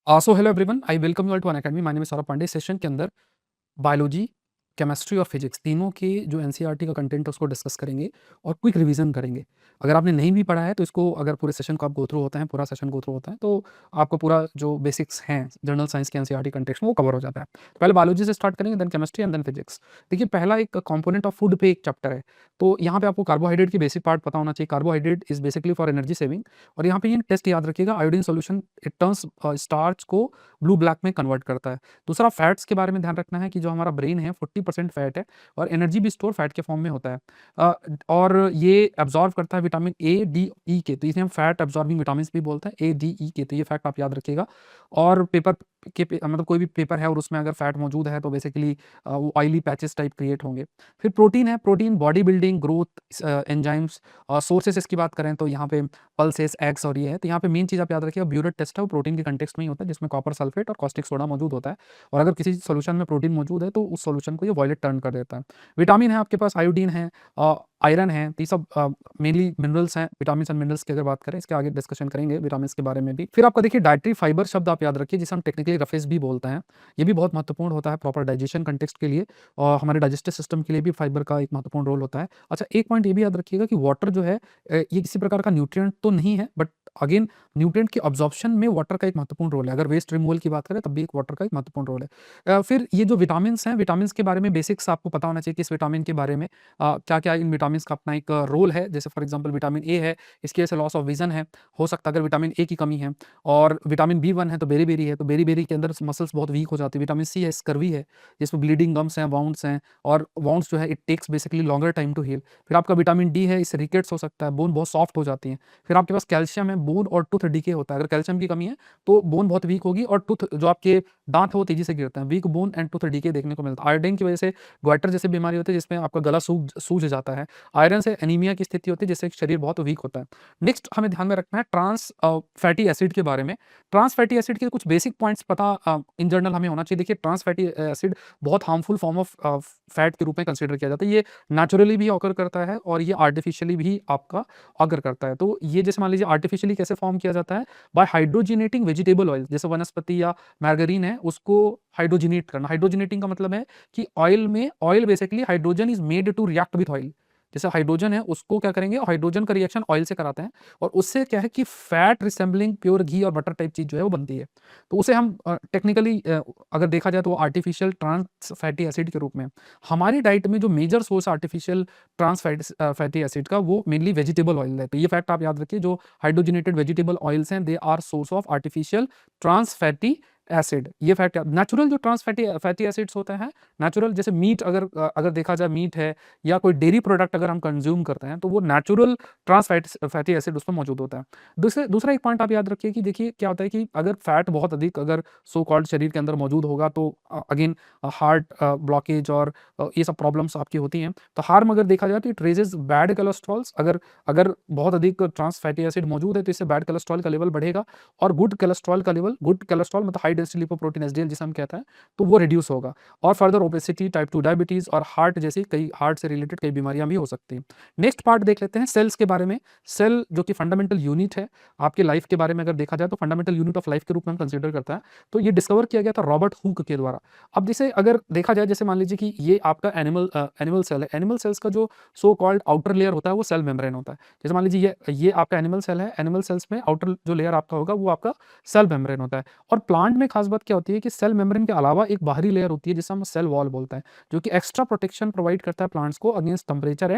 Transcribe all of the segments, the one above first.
So hello everyone, I welcome you all to Unacademy. My name is Saurabh Pandey. Session के अंदर biology, chemistry और physics तीनों के जो एनसीईआरटी का कंटेंट है उसको डिस्कस करेंगे और क्विक रिवीजन करेंगे। अगर आपने नहीं भी पढ़ा है तो इसको अगर पूरे सेशन को आप गो थ्रू होते हैं, पूरा सेशन गो थ्रू होता है तो आपको पूरा जो बेसिक्स हैं जनरल साइंस के एनसीईआरटी कंटेक्स्ट में वो कवर हो जाता है। तो पहले बायोलॉजी से स्टार्ट करेंगे, then chemistry and then physics. देखिए, पहला एक कंपोनेंट ऑफ फूड पे एक चैप्टर है। तो यहाँ पे आपको कार्बोहाइड्रेट की बेसिक पार्ट पता होना चाहिए। Carbohydrate is basically for energy saving. और यहाँ पे ये टेस्ट याद रखिएगा, iodine solution it turns starch को ब्लू ब्लैक में कन्वर्ट करता है। दूसरा, फैट्स के बारे में ध्यान रखना है कि जो हमारा ब्रेन है 40% फैट है और एनर्जी भी स्टोर फैट के फॉर्म में होता है। अ, और ये एब्जॉर्व करता है विटामिन ए, डी, ई के, तो इसे हम फैट एब्जॉर्बिंग विटामिन भी बोलते हैं, ए, डी, ई के। तो ये फैक्ट आप याद रखिएगा। और पेपर मतलब कोई भी पेपर है और उसमें अगर फैट मौजूद है तो बेसिकली वो ऑयली पैचेस टाइप क्रिएट होंगे। फिर प्रोटीन है, protein body building, growth, enzymes. Sources इसकी बात करें तो यहाँ पे पल्सेस, एग्स और ये है। तो यहाँ पे मेन चीज़ आप याद रखिएगा, ब्यूरेट टेस्ट है वो प्रोटीन के कंटेक्स्ट में ही होता है जिसमें कॉपर सल्फेट और कॉस्टिक सोडा मौजूद होता है। और अगर किसी सॉल्यूशन में प्रोटीन मौजूद है तो उस सॉल्यूशन को ये वॉयलेट टर्न कर देता है। विटामिन है आपके पास, आयोडीन है, आयरन है। तो ये सब मेनली मिनरल्स हैं। विटामिन एंड मिनरल्स की अगर बात करें, इसके आगे डिस्कशन करेंगे विटामिन के बारे में भी। फिर आपका देखिए डाइटरी फाइबर शब्द आप याद रखिए, जिसे हम टेक्निकली रफेज भी बोलते हैं। ये भी बहुत महत्वपूर्ण होता है प्रॉपर डाइजेशन कंटेक्स्ट के लिए और हमारे डाइजेस्टिव सिस्टम के लिए भी फाइबर का एक महत्वपूर्ण रोल होता है। अच्छा, एक पॉइंट ये भी याद रखिएगा कि वाटर जो है ये किसी प्रकार का न्यूट्रिएंट तो नहीं है, बट अगेन न्यूट्रिएंट के अब्जॉर्प्शन में वाटर का एक महत्वपूर्ण रोल है। अगर वेस्ट रिमूवल की बात करें तब भी एक वाटर का एक महत्वपूर्ण रोल है। फिर ये जो विटामिन्स हैं, विटामिन्स के बारे में बेसिक्स आपको पता होना चाहिए कि इस विटामिन के बारे में क्या-क्या इन विटामिन्स का अपना एक रोल है। जैसे फॉर एग्जांपल विटामिन ए है, इसकी वजह से लॉस ऑफ विज़न है, हो सकता है अगर विटामिन ए की कमी है। और विटामिन बी1 है तो बेरी-बेरी है, तो बेरी-बेरी के अंदर मसल्स बहुत वीक हो जाती है। विटामिन सी है, स्कर्वी है, जिसमें ब्लीडिंग गम्स हैं, वाउंड्स हैं और वाउंड्स जो है it takes basically longer time to heal. फिर आपका विटामिन डी है, इससे रिकेट्स हो सकता है, बोन बहुत सॉफ्ट हो जाती है। फिर आपके पास कैल्शियम है, बोन और टूथ डीके होता है। अगर कैल्शियम की कमी है तो बोन बहुत वीक होगी और टूथ जो आपके दाँत है वो तेज़ी से गिरते हैं। Weak bone and tooth decay देखने को मिलता है। आयोडीन की वजह से ग्वाइटर जैसी बीमारी होती है जिसमें आपका गला सूज जाता है। आयरन से एनीमिया की स्थिति होती है जिससे शरीर बहुत वीक होता है। नेक्स्ट हमें ध्यान में रखना है ट्रांस फैटी एसिड के बारे में। ट्रांस फैटी एसिड के कुछ बेसिक पॉइंट्स पता इन जनरल हमें होना चाहिए। देखिए, ट्रांस फैटी एसिड बहुत हार्मफुल फॉर्म ऑफ फैट के रूप में कंसीडर किया जाता है। ये नेचुरली भी ऑकर करता है और ये आर्टिफिशियली भी आपका ऑकर करता है। तो ये जैसे मान लीजिए आर्टिफिशियली कैसे फॉर्म किया जाता है, बाय हाइड्रोजिनेटिंग वेजिटेबल ऑयल। जैसे वनस्पति या मार्गारीन है उसको हाइड्रोजिनेट करना। हाइड्रोजिनेटिंग का मतलब है कि ऑयल में oil basically hydrogen is made to react with oil. जैसे हाइड्रोजन है उसको क्या करेंगे, हाइड्रोजन का रिएक्शन ऑयल से कराते हैं और उससे क्या है कि फैट रिसेंबलिंग प्योर घी और बटर टाइप चीज जो है वो बनती है। तो उसे हम टेक्निकली अगर देखा जाए तो वो आर्टिफिशियल ट्रांस फैटी एसिड के रूप में। हमारी डाइट में जो major source artificial trans fatty acid का वो मेनली वेजिटेबल ऑयल है। तो ये फैक्ट आप याद रखिए, जो हाइड्रोजनेटेड वेजिटेबल ऑयल्स हैं they are source of artificial trans fatty acid. ये फैक्ट नेचुरल जो ट्रांस फैटी एसिड्स होते हैं, नेचुरल जैसे मीट अगर देखा जाए, मीट है या कोई डेयरी प्रोडक्ट अगर हम कंज्यूम करते हैं तो वो नेचुरल ट्रांस फैटी एसिड उसमें मौजूद होता है। दूसरा एक पॉइंट आप याद रखिए कि देखिए क्या होता है कि अगर फैट बहुत अधिक अगर सो कॉल्ड शरीर के अंदर मौजूद होगा तो अगेन हार्ट ब्लॉकेज और ये सब प्रॉब्लम्स आपकी होती हैं। तो हार्म अगर देखा जाए तो इट रेजेस बैड कोलेस्ट्रॉल्स। अगर अगर बहुत अधिक ट्रांस फैटी एसिड मौजूद है तो इससे बैड कोलेस्ट्रॉल का लेवल बढ़ेगा और गुड कोलेस्ट्रॉल का लेवल, गुड कोलेस्ट्रॉल मतलब हाई डेंसिटी लिपोप्रोटीन एसडीएल जिसे हम कहते हैं, तो वो रिड्यूस होगा। और फर्दर ओबेसिटी, टाइप 2 डायबिटीज और हार्ट जैसी कई हार्ट से रिलेटेड कई बीमारियां भी हो सकती हैं। नेक्स्ट पार्ट देख लेते हैं सेल्स के बारे में। सेल जो कि फंडामेंटल यूनिट है आपके लाइफ के बारे में अगर देखा जाए तो फंडामेंटल यूनिट ऑफ लाइफ के रूप में हम कंसिडर करता है। तो ये डिस्कवर किया गया था रॉबर्ट हुक के द्वारा। अब जैसे अगर देखा जाए, जैसे मान लीजिए कि ये आपका एनिमल सेल है। एनिमल सेल्स का जो सो कॉल्ड आउटर लेयर होता है वो सेल मेम्ब्रेन होता है। जैसे मान लीजिए ये आपका एनिमल सेल है। एनिमल सेल्स में आउटर जो लेयर आपका होगा वो आपका सेल मेम्ब्रेन होता है। और प्लांट में खास बात क्या होती है कि सेल मेम्ब्रेन के अलावा एक बाहरी लेयर होती है जिसे हम सेल वॉल बोलते हैं, जो कि एक्स्ट्रा प्रोटेक्शन प्रोवाइड करता है प्लांट्स को अगेंस्ट टेम्परेचर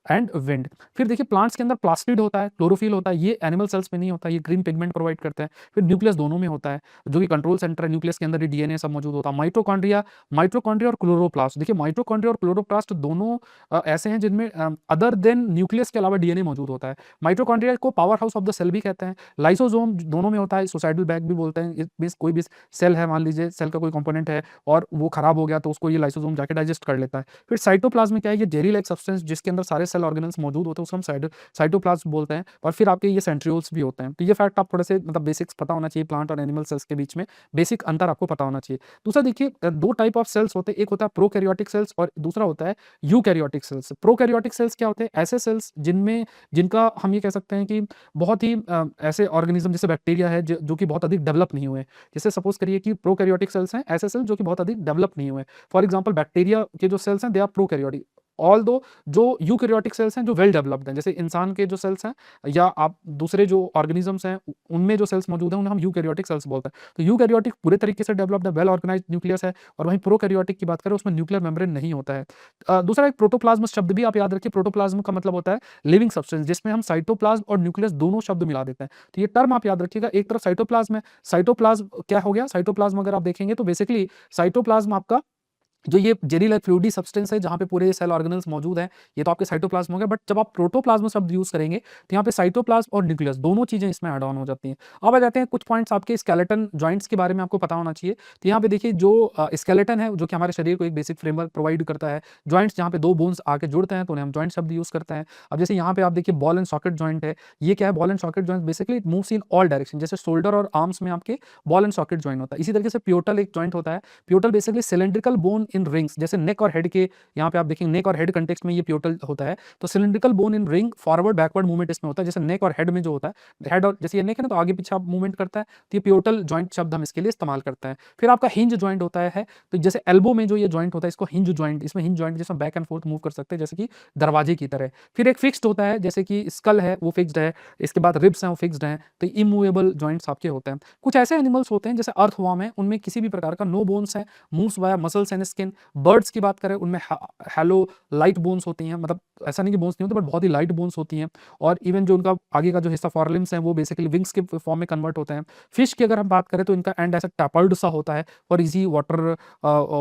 एंड विंड। फिर देखिए प्लांट्स के अंदर प्लास्टिड होता है, क्लोरोफिल होता है, ये एनिमल सेल्स में नहीं होता, ये ग्रीन पिगमेंट प्रोवाइड करता है। फिर न्यूक्लियस दोनों में होता है, जो कि कंट्रोल सेंटर है। न्यूक्लियस के अंदर ही डीएनए सब मौजूद होता है। माइटोकॉन्ड्रिया और क्लोरोप्लास्ट। देखिए माइटोकॉन्ड्रिया और क्लोरोप्लास्ट दोनों ऐसे हैं जिनमें अदर देन न्यूक्लियस के अलावा डीएनए मौजूद होता है। माइटोकॉन्ड्रिया को power house of the cell भी कहते हैं। लाइसोसोम दोनों में होता है, सुसाइडल बैग भी बोलते हैं। इट मींस कोई भी सेल है, मान लीजिए सेल का कोई कंपोनेंट है और वो खराब हो गया तो उसको ये लाइसोसोम जाके डाइजेस्ट कर लेता है। फिर साइटोप्लाज्म में क्या है, ये जेली लाइक सब्सटेंस जिसके अंदर सारे सेल ऑर्गेनल्स मौजूद होते हैं उसको हम साइटोप्लाज्म बोलते हैं। और फिर आपके ये सेंट्रियोल्स भी होते हैं। तो ये फैक्ट आप थोड़े से मतलब बेसिक्स पता होना चाहिए, प्लांट और एनिमल सेल्स के बीच में बेसिक अंतर आपको पता होना चाहिए। दूसरा देखिए, दो टाइप ऑफ सेल्स होते हैं, एक होता है प्रोकैरियोटिक सेल्स और दूसरा होता है यूकैरियोटिक सेल्स। प्रोकैरियोटिक सेल्स क्या होते हैं, ऐसे सेल्स जिनका हम ये कह सकते हैं कि बहुत ही ऐसे ऑर्गेनिज्म जैसे बैक्टीरिया है जो कि बहुत अधिक डेवलप नहीं हुए। जैसे सपोज करिए कि प्रोकैरियोटिक सेल्स हैं, ऐसे सेल्स जो कि बहुत अधिक डेवलप नहीं हुए। फॉर एग्जांपल बैक्टीरिया के जो सेल्स हैं दे आर प्रोकैरियोटिक। ऑल दो जो यूकैरियोटिक सेल्स हैं जो वेल डेवलप्ड हैं, जैसे इंसान के जो सेल्स हैं या आप दूसरे जो ऑर्गेनिजम्स हैं उनमें जो सेल्स मौजूद हैं उन्हें हम यूकैरियोटिक सेल्स बोलते हैं। तो यूकैरियोटिक पूरे तरीके से डेवलप्ड है, वेल ऑर्गेनाइज्ड न्यूक्लियस है। और वहीं प्रोकैरियोटिक की बात करें उसमें न्यूक्लियर मेम्ब्रेन नहीं होता है। दूसरा एक प्रोटोप्लाज्म शब्द भी आप याद रखिए। प्रोटोप्लाज्म का मतलब होता है लिविंग सब्सटेंस, जिसमें हम साइटोप्लाज्म और न्यूक्लियस दोनों शब्द मिला देते हैं। तो ये टर्म आप याद रखिएगा। एक तरफ साइटोप्लाज्म है, साइटोप्लाज्म क्या हो गया, साइटोप्लाज्म अगर आप देखेंगे तो बेसिकली साइटोप्लाज्म आपका जो ये जेली लाइक फ्लूइडी सब्सटेंस है जहाँ पे पूरे सेल ऑर्गेनल्स मौजूद हैं, ये तो आपके साइटोप्लाज्म हो गया। बट जब आप प्रोटोप्लाज्म शब्द यूज करेंगे तो यहाँ पे साइटोप्लाज्म और न्यूक्लियस दोनों चीजें इसमें ऐड ऑन हो जाती हैं। अब आ जाते हैं कुछ पॉइंट्स आपके स्केलेटन जॉइंट्स के बारे में आपको पता होना चाहिए। तो यहाँ पे देखिए जो स्केलेटन है जो कि हमारे शरीर को एक बेसिक फ्रेमवर्क प्रोवाइड करता है। जॉइंट्स जहाँ पे दो बोन्स आके जुड़ते हैं तो उन्हें हम जॉइंट शब्द यूज करते हैं। अब जैसे यहाँ पे आप देखिए बॉल एंड सॉकेट जॉइंट है। ये क्या है, ball and socket joint basically it moves in all direction. जैसे शोल्डर और आर्म्स में आपके बॉल एंड सॉकेट जॉइंट होता है, इसी तरीके से प्योटल एक जॉइंट होता है। प्योटल बेसिकली सिलेंड्रिकल बोन इन रिंग्स, जैसे नेक और हेड के यहाँ पे आप देखेंगे नेक और हेड कंटेक्स्ट में ये प्योटल होता है। तो cylindrical bone in ring forward backward movement इसमें होता है। जैसे नेक और हेड में जो होता है, हेड और जैसे ये नेक है ना तो आगे पीछे आप मूवमेंट करता है, तो ये प्योटल जॉइंट शब्द हम इसके लिए इस्तेमाल करते हैं। फिर आपका हिंज जॉइंट होता है। तो जैसे एल्बो में जो ये जॉइंट होता है इसको हिंज जॉइंट, इसमें हिंज जॉइंट जिसमें बैक एंड फोर्थ मूव कर सकते हैं जैसे कि दरवाजे की तरह। फिर एक फिक्स्ड होता है, जैसे कि स्कल है वो फिक्स्ड है, इसके बाद रिब्स हैं वो फिक्स्ड हैं। तो इमूवेबल जॉइंट्स आपके होते हैं। कुछ ऐसे एनिमल्स होते हैं जैसे अर्थवॉर्म है, उनमें किसी भी प्रकार का नो बोन्स है, moves via muscles and skin. Birds की बात करें उनमें हैलो लाइट बोन्स होती हैं, मतलब ऐसा नहीं कि बोन्स नहीं होते बट बहुत ही लाइट बोन्स होती हैं। और इवन जो उनका आगे का जो हिस्सा फॉरलिम्स हैं वो बेसिकली विंग्स के फॉर्म में कन्वर्ट होते हैं। फिश की अगर हम बात करें तो इनका एंड ऐसा टैपर्ड सा होता है फॉर इजी वाटर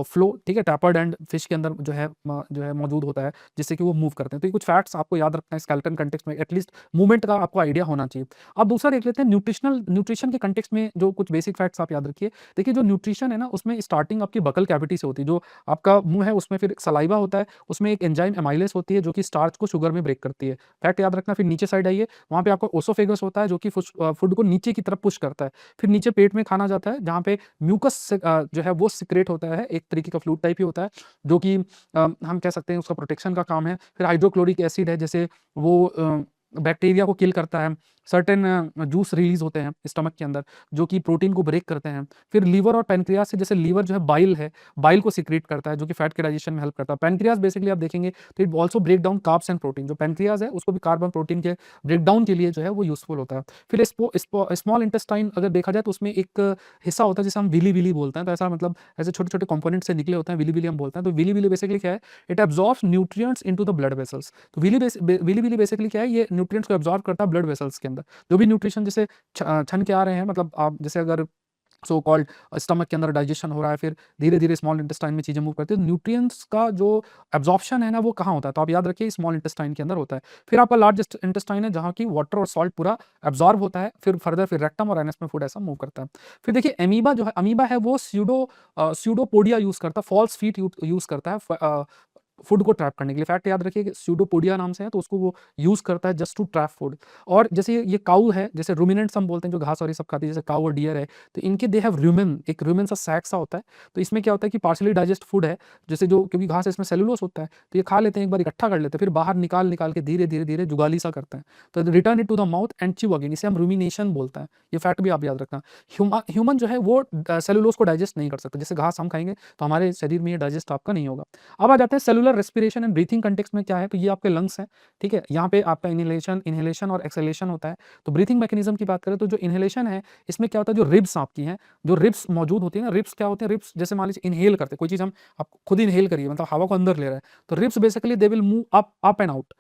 फ्लो, ठीक है। टैपर्ड एंड फिश के अंदर जो है मौजूद होता है जिससे कि वो मूव करते हैं। तो ये कुछ फैक्ट्स आपको याद रखना है स्केलेटन कंटेक्स्ट में, एटलीस्ट मूवमेंट का आपको आइडिया होना चाहिए। अब दूसरा देख लेते हैं न्यूट्रिशन के कंटेक्स्ट में जो कुछ बेसिक फैक्ट्स आप याद रखिए। देखिए जो न्यूट्रिशन है ना उसमें स्टार्टिंग आपकी बकल कैविटी से होती है। जो आपका मुंह है उसमें फिर सलाइवा होता है, उसमें एक एंजाइम एमाइलेस होती है जो कि स्टार्च को शुगर में ब्रेक करती है। फैक्ट याद रखना। फिर नीचे साइड आइए, वहाँ पे आपको ओसोफेगस होता है जो कि फूड को नीचे की तरफ पुश करता है। फिर नीचे पेट में खाना जाता है जहाँ पे म्यूकस जो है वो सिक्रेट होता है, एक तरीके का फ्लूइड टाइप ही होता है जो कि हम कह सकते हैं उसका प्रोटेक्शन का काम है। फिर हाइड्रोक्लोरिक एसिड है, जैसे वो बैक्टीरिया को किल करता है। सर्टेन जूस रिलीज होते हैं स्टमक के अंदर जो कि प्रोटीन को ब्रेक करते हैं। फिर लीवर और पैनक्रियाज से, जैसे लीवर जो है बाइल है, बाइल को सिक्रेट करता है जो कि फैट के डाइजेशन में हेल्प करता है। पैनक्रियाज बेसिकली आप देखेंगे तो it also break down carbs and protein. जो पैनक्रियाज है उसको भी कार्बन प्रोटीन के ब्रेक डाउन के लिए जो है वो यूजफुल होता है। फिर स्मॉल इंटेस्टाइन अगर देखा जाए तो उसमें एक हिस्सा होता है जिसे हम विली विली बोलते हैं। तो ऐसा मतलब ऐसे छोटे छोटे कंपोनेंट से निकले होते हैं, विली विली हम बोलते हैं। तो विली विली बेसिकली क्या है, it absorbs nutrients into the blood vessels. तो विली विली बेसिकली क्या है, ये न्यूट्रिएंट्स को एब्जॉर्ब करता है ब्लड वेसल्स के अंदर। जो भी न्यूट्रिशन जैसे छन के आ रहे हैं, मतलब आप जैसे अगर सो कॉल्ड स्टमक के अंदर डाइजेशन हो रहा है, फिर धीरे धीरे स्मॉल इंटेस्टाइन में चीजें मूव करती है, तो न्यूट्रिएंट्स का जो एब्जॉर्प्शन है ना वो कहाँ होता है, तो आप याद रखिए स्मॉल इंटेस्टाइन के अंदर होता है। फिर आपका लार्ज इंटेस्टाइन है जहाँ की वाटर और सॉल्ट पूरा एब्जॉर्ब होता है। फिर फर्दर फिर रेक्टम और एनस में फूड ऐसा मूव करता है। फिर देखिए अमीबा जो है, अमीबा है वो स्यूडोपोडिया यूज करता है, फॉल्स फीट यूज करता है फूड को ट्रैप करने के लिए। फैक्ट याद रखिए कि स्यूडोपोडिया नाम से है, तो उसको वो यूज करता है जस्ट टू ट्रैप फूड। और जैसे ये काऊ है, जैसे रूमिनेंट्स हम बोलते हैं जो घास और ये सब खाती है, जैसे काऊ और डियर है, तो इनके दे हैव रूमेन, एक रूमेन सा सैक सा होता है। तो इसमें क्या होता है कि पार्शली डाइजेस्ट फूड है, जैसे जो क्योंकि घास है इसमें सेलुलोस होता है, तो ये खा लेते हैं, एक बार इकट्ठा कर लेते हैं, फिर बाहर निकाल निकाल के धीरे धीरे धीरे जुगाली सा करते हैं, तो return it to the mouth and chew again, इसे हम रूमिनेशन बोलते हैं। ये फैक्ट भी आप याद रखना। ह्यूमन जो है वो सेलुलोस को डाइजेस्ट नहीं कर सकता, जैसे घास हम खाएंगे तो हमारे शरीर में ये डाइजेस्ट आपका नहीं होगा। अब आ जाते हैं cellular respiration and breathing context में क्या है, तो ये आपके लंग्स हैं, ठीक है। यहाँ पे आपका इनहेलेशन और एक्सहेलेशन होता है। तो ब्रीथिंग मैकेनिज्म की बात करें तो जो इनहेलेशन है इसमें क्या होता है, जो रिब्स आपकी हैं, जो रिब्स मौजूद होती है ना, रिब्स क्या होते हैं, रिब्स जैसे मान लीजिए इनहेल करते हैं कोई चीज़, हम आप खुद इनहेल करिए मतलब हवा को अंदर ले रहा है, तो ribs basically they will move up and out.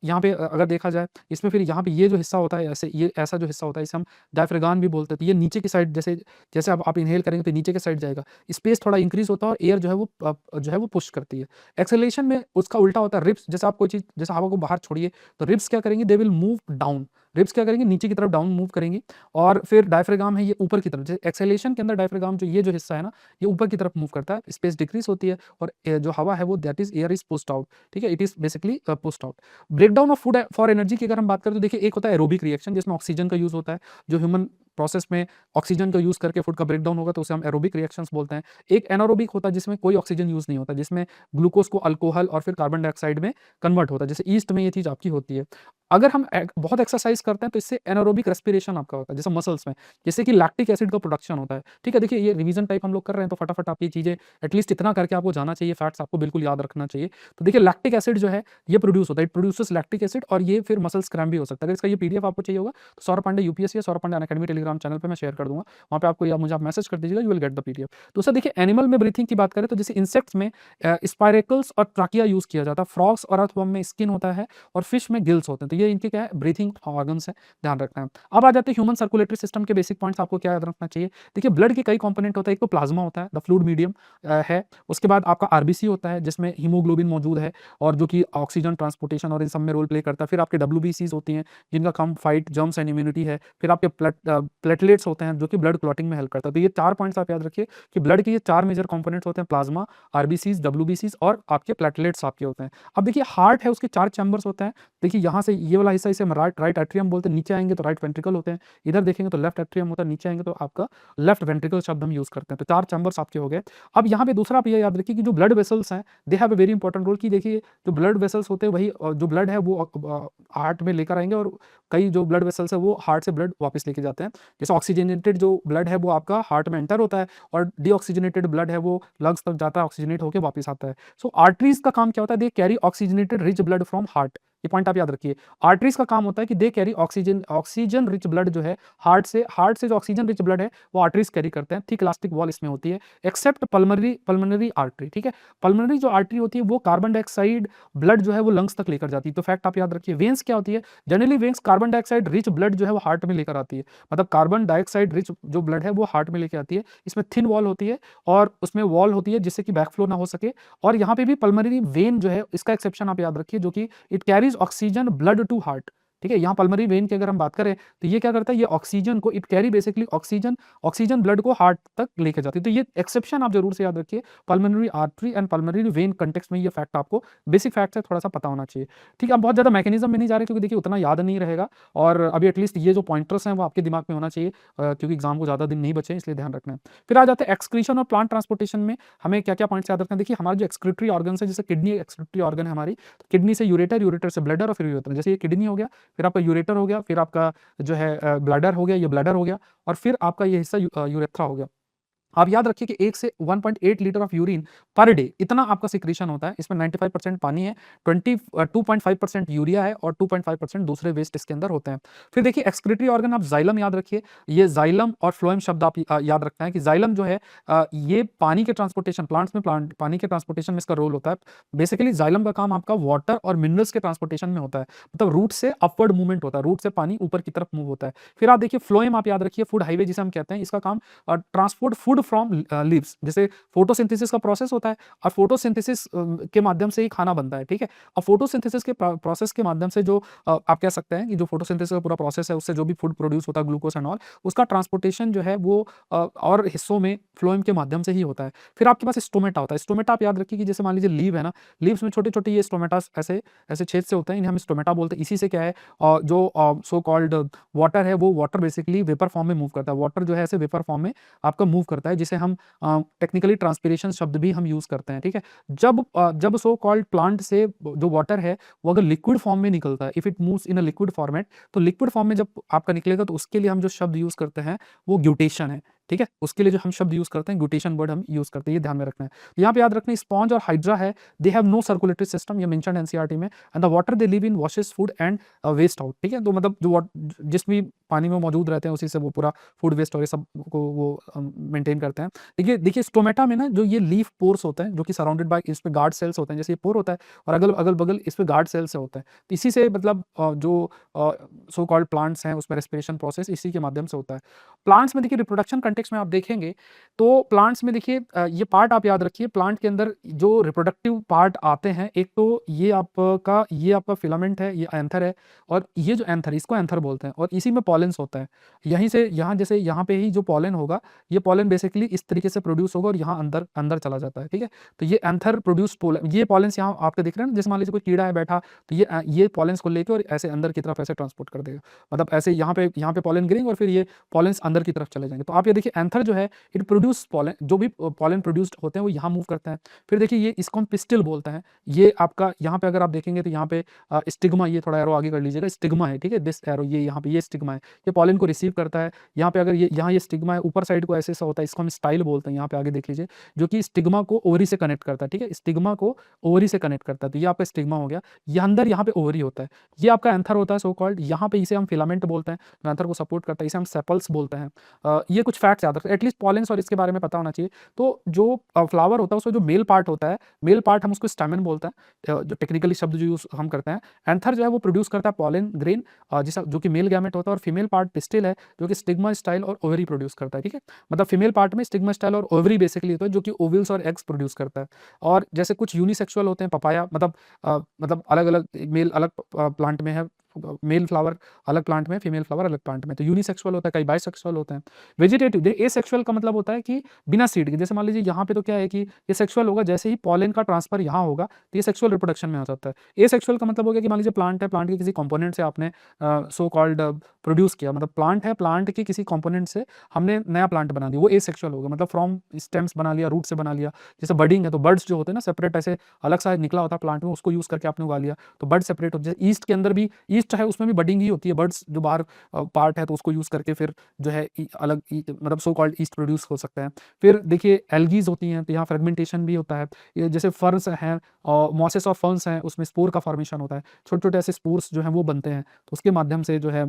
यहाँ पे अगर देखा जाए इसमें, फिर यहाँ पे ये जो हिस्सा होता है, ऐसे ये ऐसा जो हिस्सा होता है इसे हम डायफ्राम भी बोलते हैं। तो ये नीचे की साइड, जैसे जैसे आप इनहेल करेंगे तो नीचे की साइड जाएगा, स्पेस थोड़ा इंक्रीज होता है और एयर जो है वो पुश करती है। एक्सेलेशन में उसका उल्टा होता है, रिब्स जैसे आप कोई चीज़ जैसे हवा को बाहर छोड़िए तो रिब्स क्या करेंगे, they will move down, ribs क्या करेंगे, नीचे की तरफ डाउन मूव करेंगी और फिर डायफ्राम है ये ऊपर की तरफ, जैसे एक्सेलेशन के अंदर डायफ्राम जो ये जो हिस्सा है ना, ये ऊपर की तरफ मूव करता है, स्पेस डिक्रीज होती है और जो हवा है वो that is air is pushed out, ठीक है, it is basically pushed out. Breakdown of food for energy की अगर हम बात करें तो देखिए, एक होता है एरोबिक रिएक्शन जिसमें ऑक्सीजन का यूज होता है, जो ह्यूमन प्रोसेस में ऑक्सीजन का यूज करके फूड का ब्रेकडाउन होगा तो उसे हम एरोबिक रिएक्शंस बोलते हैं। एक एनारोबिक होता है जिसमें कोई ऑक्सीजन यूज नहीं होता, जिसमें ग्लूकोज को अल्कोहल और फिर कार्बन डाइऑक्साइड में कन्वर्ट होता है, जैसे ईस्ट में ये चीज आपकी होती है। अगर हम बहुत एक्सरसाइज करते हैं तो इससे एनारोबिक रेस्पिरेशन आपका होता है, जैसे मसल्स में, जैसे कि लैक्टिक एसिड का प्रोडक्शन होता है, ठीक है। देखिए ये रिवीजन टाइप हम लोग कर रहे हैं तो फटाफट आप ये चीजें एटलीस्ट इतना करके आपको जाना चाहिए, फैक्ट्स आपको बिल्कुल याद रखना चाहिए। तो देखिए लैक्टिक एसिड जो है ये प्रोड्यूस होता है, इट प्रोड्यूसेस लैक्टिक एसिड और ये फिर मसल स्क्रैम भी हो सकता है। अगर इसका ये पीडीएफ आपको चाहिए होगा तो सौरभ पांडे यूपीएससी या सौरभ पांडे अनअकैडमी टेलीग्राम चैनल पे मैं शेयर कर दूंगा, वहाँ पे आपको या मुझे आप मैसेज कर दीजिएगा, you will get the PDF. तो सर देखिए एनिमल में ब्रीथिंग की बात करें तो जैसे इंसेक्ट्स में स्पाइरेकल्स और ट्राकिया यूज किया जाता है, फ्रॉग्स और अर्थवर्म में स्किन होता है और फिश में गिल्स होते हैं, तो ये इनके क्या है, ब्रीथिंग ऑर्गन्स है, ध्यान रखना है। अब आ जाते हैं ह्यूमन सर्कुलेटरी सिस्टम के बेसिक पॉइंट्स, आपको क्या याद रखना चाहिए। देखिए ब्लड के कई कंपोनेंट होता है, एक तो प्लाज्मा होता है, द फ्लूइड मीडियम है, उसके बाद आपका आरबीसी होता है जिसमें हीमोग्लोबिन मौजूद है और जो कि ऑक्सीजन ट्रांसपोर्टेशन और इन सब में रोल प्ले करता है। फिर आपके डब्ल्यूबीसीज होती हैं जिनका काम फाइट जर्म्स एंड इम्यूनिटी है। फिर आपके प्लेटलेट्स होते हैं जो कि ब्लड क्लॉटिंग में हेल्प करता है। तो ये 4 पॉइंट्स आप याद रखिए कि ब्लड के ये 4 मेजर कंपोनेंट्स होते हैं, प्लाज्मा, आरबीसीज, डब्ल्यूबीसीज और आपके प्लेटलेट्स आपके होते हैं। अब देखिए हार्ट है, उसके 4 चैम्बर्स होते हैं। देखिए यहाँ से ये वाला हिस्सा, इसे हम राइट एट्रियम बोलते हैं, नीचे आएंगे तो राइट वेंट्रिकल होते हैं, इधर देखेंगे तो लेफ्ट एट्रियम होता है, नीचे आएंगे तो आपका लेफ्ट वेंट्रिकल शब्द हम यूज करते हैं। तो 4 चैम्बर्स आपके हो गए। अब यहाँ पे दूसरा आप ये याद रखिए कि जो ब्लड वेसल्स हैं they have a very important role, कि देखिए जो ब्लड वेसल्स होते हैं वही जो ब्लड है वो हार्ट में लेकर आएंगे और कई जो ब्लड वेसल्स है वो हार्ट से ब्लड वापस लेके जाते हैं। जैसे ऑक्सीजनेटेड जो ब्लड है वो आपका हार्ट में एंटर होता है और डीऑक्सीजनेटेड ब्लड है वो लंग्स तक जाता है, ऑक्सीजनेट होकर वापस आता है। सो आर्टरीज का काम क्या होता है, they carry oxygenated rich blood from heart, ये पॉइंट आप याद रखिए। आर्टरीज का काम होता है कि they carry oxygen rich blood जो है हार्ट से जो ऑक्सीजन रिच ब्लड है वो आर्टरीज कैरी करते हैं, थिक इलास्टिक वॉल इसमें होती है, एक्सेप्ट पल्मोनरी आर्टरी, ठीक है। पल्मोनरी जो आर्टरी होती है वो कार्बन डाइऑक्साइड ब्लड जो है वो लंग्स तक लेकर जाती है। तो फैक्ट आप याद रखिए। वेन्स क्या होती है, generally veins carbon dioxide rich blood जो है वो हार्ट में लेकर आती है, मतलब कार्बन डाइऑक्साइड रिच जो ब्लड है वो हार्ट में लेकर आती है। इसमें थिन वॉल होती है और उसमें वॉल होती है जिससे कि बैकफ्लो ना हो सके। और यहाँ पे भी पल्मोनरी वेन जो है इसका एक्सेप्शन आप याद रखिए, जो कि it carries oxygen blood to heart, ठीक है। यहाँ पल्मोनरी वेन की अगर हम बात करें तो ये क्या करता है, ये ऑक्सीजन को it carry basically oxygen blood को हार्ट तक लेके जाती है। तो ये एक्सेप्शन आप जरूर से याद रखिए, pulmonary artery and pulmonary vein context में ये फैक्ट आपको बेसिक फैक्ट है थोड़ा सा पता होना चाहिए, ठीक है। अब बहुत ज्यादा मैकेनिज्म में नहीं जा रहे क्योंकि देखिए उतना याद नहीं रहेगा और अभी एटलीस्ट ये जो पॉइंटर्स हैं वो आपके दिमाग में होना चाहिए क्योंकि एग्जाम को ज्यादा दिन नहीं बचे, इसलिए ध्यान रखना है। फिर आ जाते हैं एक्सक्रीशन और प्लांट ट्रांसपोर्टेशन में हमें क्या क्या पॉइंट्स याद रखना है। देखिए हमारे जो एक्सक्रीटरी ऑर्गन है, जैसे किडनी एक्सक्रीटरी ऑर्गन है हमारी, तो किडनी से यूरेटर, यूरेटर से ब्लडर और फिर यूरेटर, जैसे ये किडनी हो गया, फिर आपका यूरेटर हो गया, फिर आपका जो है ब्लैडर हो गया, ये ब्लैडर हो गया और फिर आपका ये हिस्सा यूरेथ्रा हो गया। आप याद रखिए कि 1 से 1.8 litre of urine per day इतना आपका सिक्रीशन होता है। इसमें 95% पानी है, 2.5% यूरिया है और 2.5% दूसरे वेस्ट इसके अंदर होते हैं। फिर देखिए एक्सक्रीटरी ऑर्गन, आप जाइलम याद रखिए, ये जाइलम और फ्लोएम शब्द आप याद रखना है कि जाइलम जो है ये पानी के ट्रांसपोर्टेशन, प्लांट्स में पानी के ट्रांसपोर्टेशन में इसका रोल होता है। बेसिकली जाइलम का काम आपका वाटर और मिनरल्स के ट्रांसपोर्टेशन में होता है, मतलब रूट से अपवर्ड मूवमेंट होता है, रूट से पानी ऊपर की तरफ मूव होता है। फिर आप देखिए फ्लोएम आप याद रखिए, फूड हाईवे जिसे हम कहते हैं, इसका काम ट्रांसपोर्ट फूड फ्रॉम लीव्स, जैसे फोटोसिंथेसिस का प्रोसेस होता है और फोटोसिंथेसिस के माध्यम से ही खाना बनता है, ठीक है। और फोटोसिंथेसिस के प्रोसेस के माध्यम से जो आप कह सकते हैं कि जो फोटोसिंथेसिस का पूरा प्रोसेस है उससे जो भी फूड प्रोड्यूस होता है, ग्लूकोज एंड ऑल, उसका ट्रांसपोर्टेशन जो है वो और हिस्सों में फ्लोएम के माध्यम से ही होता है। फिर आपके पास स्टोमेटा होता है। स्टोमेटा आप याद रखिए कि जैसे मान लीजिए लीव है ना, लीव्स में छोटे छोटे ये स्टोमेटा ऐसे ऐसे छेद से होते हैं, इन्हें हम स्टोमेटा बोलते हैं। इसी से क्या है जो सो कॉल्ड वाटर है वो वाटर बेसिकली वेपर फॉर्म में मूव करता है, वाटर जो है ऐसे वेपर फॉर्म में आपका मूव करता है, जिसे हम टेक्निकली ट्रांसपिरेशन शब्द भी हम यूज करते हैं, ठीक है। जब सो कॉल्ड प्लांट से जो वाटर है वो अगर लिक्विड फॉर्म में निकलता है, if it moves in a liquid format, तो लिक्विड फॉर्म में जब आपका निकलेगा तो उसके लिए हम जो शब्द यूज करते हैं वो ग्यूटेशन है, ठीक है। उसके लिए जो हम शब्द यूज करते हैं ग्यूटेशन वर्ड हम यूज करते हैं, ये ध्यान में रखना है। यहाँ पे याद रखना है स्पॉन्ज और हाइड्रा है, they have no circulatory system, ये मेंशन्ड एनसीईआरटी में, and the water they live in washes food and waste out, ठीक है। तो मतलब जो जिस भी पानी में मौजूद रहते हैं उसी से वो पूरा फूड वेस्ट और ये सब को वो मेंटेन करते हैं। देखिए देखिए स्टोमेटा में ना जो ये लीफ पोर्स होते हैं जो कि सराउंडेड बाय इस पे गार्ड सेल्स होते हैं, जैसे ये पोर होता है और अगल बगल इस पे गार्ड सेल्स से होता है, तो इसी से मतलब जो सो कॉल्ड प्लांट्स हैं उसमें रेस्पिरेशन प्रोसेस इसी के माध्यम से होता है। प्लांट्स में देखिए रिप्रोडक्शन कंटेक्स्ट में आप देखेंगे तो प्लांट्स में देखिए ये पार्ट आप याद रखिए, प्लांट के अंदर जो रिप्रोडक्टिव पार्ट आते हैं, एक तो ये आपका फिलामेंट है, ये एंथर है और ये जो एंथर इसको एंथर बोलते हैं और इसी में पॉलेन्स होता है। यहीं से यहाँ जैसे यहाँ पे ही जो पॉलन होगा, ये पॉलन बेसिकली इस तरीके से प्रोड्यूस होगा और यहाँ अंदर अंदर चला जाता है, ठीक है? तो ये एंथर प्रोड्यूस्ड पोलन, ये पॉलेन्स यहाँ आपको दिख रहे हैं ना, जैसे मान लीजिए कोई कीड़ा है बैठा, तो ये पॉलेन्स को लेके और ऐसे अंदर की तरफ ऐसे ट्रांसपोर्ट कर देगा। मतलब ऐसे यहाँ पे पॉलन गिरेंगे और फिर ये पॉलेन्स अंदर की तरफ चले जाएँगे। तो आप ये देखिए एंथर जो है इट प्रोड्यूस पॉलन, जो भी पॉलन प्रोड्यूस्ड होते हैं वो यहाँ मूव करते हैं। फिर देखिए ये इसको हम पिस्टिल बोलते हैं। ये आपका यहाँ पे अगर आप देखेंगे तो यहाँ पे स्टिग्मा, ये थोड़ा एरो आगे कर लीजिएगा, स्टिग्मा है, ठीक है? दिस एरो ये यहाँ पे ये स्टिग्मा है। ये पॉलन को रिसीव करता है। यहाँ पे अगर ये स्टिग्मा है, ऊपर साइड को ऐसा होता है, इसको हम स्टाइल बोलते हैं। यहाँ पे आगे देख लीजिए, जो कि स्टिग्मा को ओवरी से कनेक्ट करता है, ठीक है? स्टिग्मा को ओवरी से कनेक्ट करता है। तो ये आपका स्टिग्मा हो गया। ये अंदर यहाँ पे ओवरी होता है। ये आपका एंथर होता है सो कॉल्ड। यहाँ पे इसे हम फिलामेंट बोलते हैं, जो एंथर को सपोर्ट करता है, इसे हम सेपल्स बोलते हैं। ये कुछ फैक्ट्स याद रखें, एटलीस्ट पॉलेन्स और इसके बारे में पता होना चाहिए। तो जो फ्लावर होता है उसमें जो मेल पार्ट होता है, मेल पार्ट हम उसको स्टैमेन बोलते हैं, जो टेक्निकली शब्द जो यूज़ हम करते हैं। एंथर जो है वो प्रोड्यूस करता है पॉलन ग्रेन, जिसका जो कि मेल गैमेट होता है, और फीमेल पार्ट पिस्टिल है जो कि स्टिग्मा, स्टाइल और ओवरी प्रोड्यूस करता है, ठीक है? मतलब फीमेल पार्ट में स्टिग्मा, स्टाइल और ओवरी बेसिकली होता है, जो कि ओवल्स और एग्स प्रोड्यूस करता है। और जैसे कुछ यूनिसेक्सुअल होते हैं, पपाया मतलब अलग-अलग मेल अलग प्लांट में है, मेल फ्लावर अलग प्लांट में, फीमेल फ्लावर अलग प्लांट में, तो यूनिसेक्सुअल होता है, कई बाइसेक्सुअल होते हैं। वेजिटेटिव एसेक्सुअल का मतलब होता है कि बिना सीड के, जैसे मान लीजिए यहाँ पे तो क्या है कि ये सेक्सुअल होगा, जैसे ही पॉलन का ट्रांसफर यहाँ होगा तो ये सेक्सुअल रिप्रोडक्शन में आ जाता है। एसेक्सुअल का मतलब हो गया कि मान लीजिए प्लांट है, प्लांट के किसी कंपोनेंट से आपने सो कॉल्ड प्रोड्यूस किया, मतलब प्लांट है, प्लांट के किसी कंपोनेंट से हमने नया प्लांट बना दिया, वो एसेक्सुअल होगा। मतलब फ्रॉम स्टेम्स बना लिया, रूट से बना लिया। जैसे बडिंग है तो बर्ड्स जो होते हैं ना, सेपरेट ऐसे अलग सा निकला होता है प्लांट में, उसको यूज़ करके आपने उगा लिया, तो बर्ड सेपरेट होते हैं। जैसे ईस्ट के अंदर भी ईस्ट है, उसमें भी बडिंग ही होती है, बर्ड्स जो बाहर पार्ट है तो उसको यूज़ करके फिर जो है मतलब सो कॉल्ड ईस्ट प्रोड्यूस हो सकता है। फिर देखिए एल्गीज होती हैं, तो यहाँ फ्रेगमेंटेशन भी होता है। ये जैसे फर्न्स हैं और मॉसेस ऑफ फर्न्स हैं, उसमें स्पोर का फॉर्मेशन होता है, छोटे-छोटे ऐसे स्पोर्स जो हैं वो बनते हैं, तो उसके माध्यम से जो है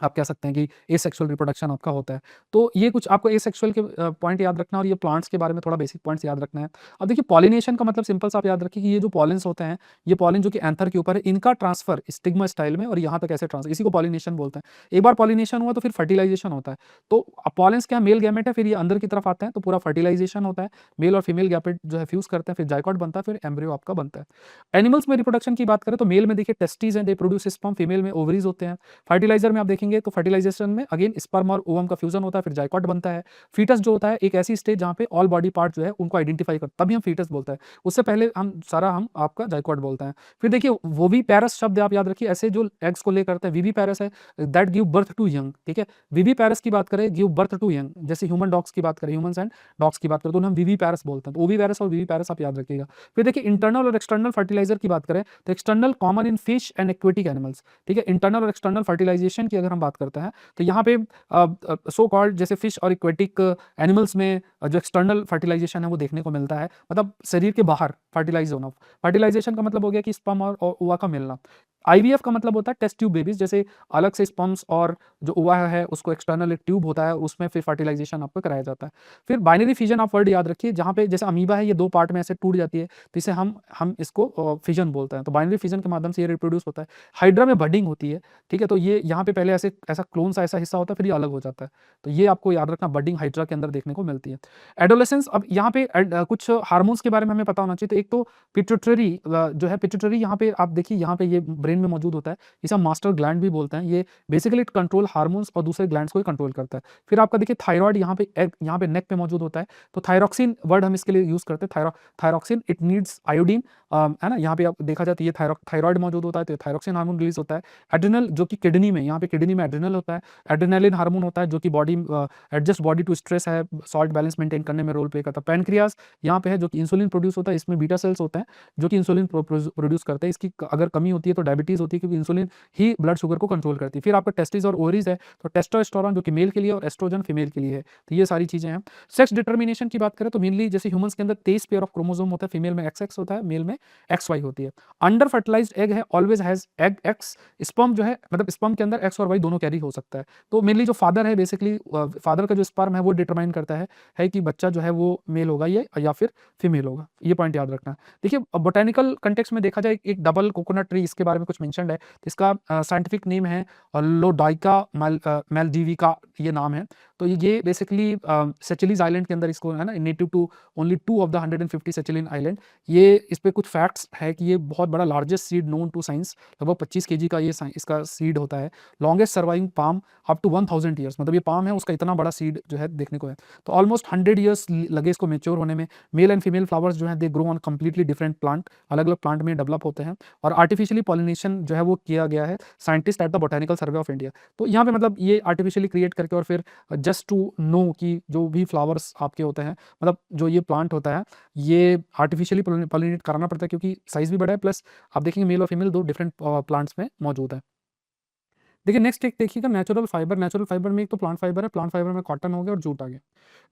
आप कह सकते हैं कि एसेक्सुअल रिप्रोडक्शन आपका होता है। तो ये कुछ आपको एसेक्सुअल के पॉइंट याद रखना है और ये प्लांट्स के बारे में थोड़ा बेसिक पॉइंट्स याद रखना है। अब देखिए पॉलिनेशन का मतलब सिंपल सा आप याद रखिए कि ये जो पॉलेन्स होते हैं, ये पॉलन जो कि एंथर के ऊपर है, इनका ट्रांसफर स्टिग्मा स्टाइल में और यहाँ तक ऐसे ट्रांसफर, इसी को पॉलिनेशन बोलते हैं। एक बार पॉलिनेशन हुआ तो फिर फर्टिलाइजेशन होता है। तो पॉलेन्स क्या है, मेल गैमेट है, फिर ये अंदर की तरफ आते हैं तो पूरा फर्टिलाइजेशन होता है। मेल और फीमेल गैमेट जो है फ्यूज़ करते हैं, फिर जाइगोट बनता है, फिर एम्ब्रियो आपका बनता है। एनिमल्स में रिप्रोडक्शन की बात करें तो मेल में देखिए टेस्टिस हैं, दे प्रोड्यूस स्पर्म, फीमेल में ओवरीज होते हैं। फर्टिलाइजर में आप देखेंगे तो फर्टिलाइजेशन में अगेन स्पर्म और ओवम का फ्यूजन होता है, फिर जाइगोट बनता है। फीटस जो होता है एक ऐसी स्टेज जहाँ पे ऑल बॉडी पार्ट जो है उनको आइडेंटिफाई कर, तभी हम फीटस बोलते हैं। उससे पहले हम आपका जाइगोट बोलते हैं। फिर देखिए वोविपैरस शब्द आप याद रखिए, ऐसे जो एग्स को ले करते हैं, विविपैरस है that give birth to young, ठीक है? विविपैरस की बात करें, गिव बर्थ टू यंग, जैसे ह्यूमन डॉग्स की बात करें, ह्यूमंस एंड डॉग्स की बात करें तो उन्हें हम विविपैरस बोलते हैं। तो ओविपैरस और विविपैरस आप याद रखिएगा। फिर देखिए इंटरनल और एक्सटर्नल फर्टिलाइजर की बात करें तो external common in fish and aquatic animals, ठीक है? इंटरनल और एक्सटर्नल फर्टिलाइजेशन की अगर हम बात करते हैं तो यहाँ पे सो कॉल्ड जैसे फिश और एक्वेटिक एनिमल्स में जो एक्सटर्नल फर्टिलाइजेशन है वो देखने को मिलता है, मतलब शरीर के बाहर फर्टिलाइज होना। फर्टिलाइजेशन का मतलब हो गया कि स्पर्म और ओवा का मिलना। आईवीएफ का मतलब होता है टेस्ट ट्यूब बेबीज, जैसे अलग से स्पर्म्स और जो ओवा है उसको एक्सटर्नल एक ट्यूब होता है, उसमें फिर फर्टिलाइजेशन आपको कराया जाता है। फिर बाइनरी फिजन आप वर्ड याद रखिए, जहाँ पे जैसे अमीबा है ये दो पार्ट में ऐसे टूट जाती है, तो इसे हम इसको फिजन बोलते हैं। तो बाइनरी फिजन के माध्यम से ये रिप्रोड्यूस होता है। हाइड्रा में बडिंग होती है, ठीक है? तो ये यहाँ पे पहले ऐसे ऐसा क्लोन सा ऐसा हिस्सा होता है, फिर ये अलग हो जाता है। तो ये आपको याद रखना, बडिंग हाइड्रा के अंदर देखने को मिलती है। एडोलेसेंस, अब यहाँ पे कुछ हार्मोन्स के बारे में हमें पता होना चाहिए। तो एक तो पिट्यूटरी जो है, पिट्यूटरी यहाँ पे आप देखिए, यहाँ पे ये ब्रेन में मौजूद होता है, इसे हम मास्टर ग्लैंड भी बोलते हैं। ये बेसिकली इट कंट्रोल हार्मोन्स और दूसरे ग्लैंड्स को कंट्रोल करता है। फिर आपका देखिए थायराइड यहाँ पे नेक पे मौजूद होता है, तो थायरॉक्सिन वर्ड हम इसके लिए यूज करते हैं। थायरॉक्सिन इट नीड्स आयोडीन, है ना? यहाँ पे आप देखा जाए तो ये थायराइड मौजूद होता है, तो थायरॉक्सिन हार्मोन रिलीज होता है। एड्रिनल जो कि किडनी में, यहाँ पे किडनी में एड्रिनल होता है। एड्रेनालिन हार्मोन होता है जो कि body adjust body to stress है, सॉल्ट बैलेंस मेंटेन करने में रोल प्ले करता है। पैनक्रियाज यहाँ पे है जो कि इंसुलिन प्रोड्यूस होता है, इसमें बीटा सेल्स होते हैं जो कि इंसुलिन प्रोड्यूस करते हैं। इसकी अगर कमी होती है तो डायबिटीज होती है, क्योंकि इंसुलिन ही ब्लड शुगर को कंट्रोल करती है। फिर आपका टेस्टिस और ओवरीज है, तो टेस्टोस्टेरोन जो कि मेल के लिए और एस्ट्रोजन फीमेल के लिए है। तो ये सारी चीजें हैं। सेक्स डिटर्मिनेशन की बात करें तो मेनली जैसे ह्यूमंस के अंदर 23 पेयर ऑफ क्रोमोसोम होता है, फीमेल में XX होता है, मेल में XY होती है। अंडर फर्टिलाइज्ड एग है always has egg X, sperm जो है मतलब स्पर्म के अंदर X और Y दोनों कैरी हो सकता है। तो मेनली जो फादर है, बेसिकली फादर का जो स्पर्म है वो डिटरमाइन करता है कि बच्चा जो है वो मेल होगा या फिर फीमेल होगा। ये पॉइंट याद रखना है। देखिए बोटेनिकल कंटेक्स्ट में देखा जाए, एक डबल कोकोनट ट्री इसके बारे में कुछ मेंशन्ड है, तो इसका साइंटिफिक नेम है लोडाइका मेलडिविका, ये नाम है। तो ये बेसिकली सेचिलीज आइलैंड के अंदर इसको है ना, native to only 2 of the 150 Seychellian island. ये इस पे कुछ फैक्ट्स है कि ये बहुत बड़ा largest seed known to science, लगभग 25 केजी का ये इसका सीड होता है। Longest surviving palm up to 1000 years, मतलब ये पाम है उसका इतना बड़ा सीड जो है देखने को है। तो ऑलमोस्ट 100 ईयर्स लगे इसको मेच्योर होने में। मेल एंड फीमेल फ्लावर्स जो है they grow on completely different plant, अलग अलग प्लांट में डेवलप होते हैं। और आर्टिफिशियली पॉलिनेशन जो है वो किया गया है scientist at the botanical survey of India. तो यहाँ पे मतलब ये आर्टिफिशियली क्रिएट करके और फिर जस्ट टू नो कि जो भी फ्लावर्स आपके होते हैं, मतलब जो ये प्लांट होता है ये आर्टिफिशियली पॉलिनेट कराना पड़ता है क्योंकि साइज भी बड़ा है, प्लस आप देखेंगे मेल और फीमेल दो डिफरेंट प्लांट्स में मौजूद है। देखिए नेक्स्ट एक देखिएगा नेचुरल फाइबर। नेचुरल फाइबर में एक तो प्लांट फाइबर है, प्लांट फाइबर में कॉटन हो गया और जूट आ गया।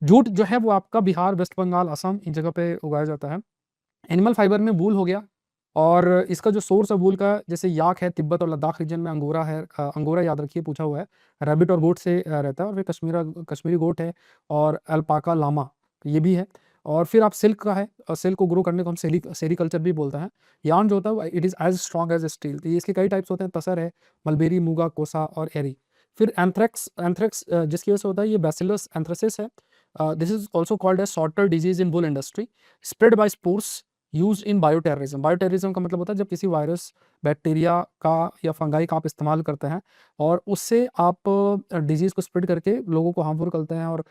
जूट जो है वो आपका बिहार, वेस्ट बंगाल, असम इन जगह पे उगाया जाता है। एनिमल फाइबर में वूल हो गया, और इसका जो सोर्स है वूल का, जैसे याक है तिब्बत और लद्दाख रीजन में, अंगोरा है, अंगोरा याद रखिए पूछा हुआ है, रैबिट और गोट से रहता है, और फिर कश्मीरी गोट है, और अल्पाका लामा ये भी है। और फिर आप सिल्क का है, सिल्क को ग्रो करने को हम सेरीकल्चर भी बोलते हैं। यार्न जो होता है it is as strong as steel. तो ये इसके कई टाइप्स होते हैं, तसर है, मलबेरी, मूगा, कोसा और एरी। फिर एंथ्रेक्स, एंथ्रेक्स जिसकी वजह से होता है ये बैसिलस एंथ्रेसिस है। This is also called as sorter disease in wool industry, spread by spores use in bioterrorism. Bioterrorism का मतलब होता है जब किसी वायरस, बैक्टीरिया का या फंगाई का आप इस्तेमाल करते हैं और उससे आप डिजीज को स्प्रेड करके लोगों को हार्मफुल करते हैं और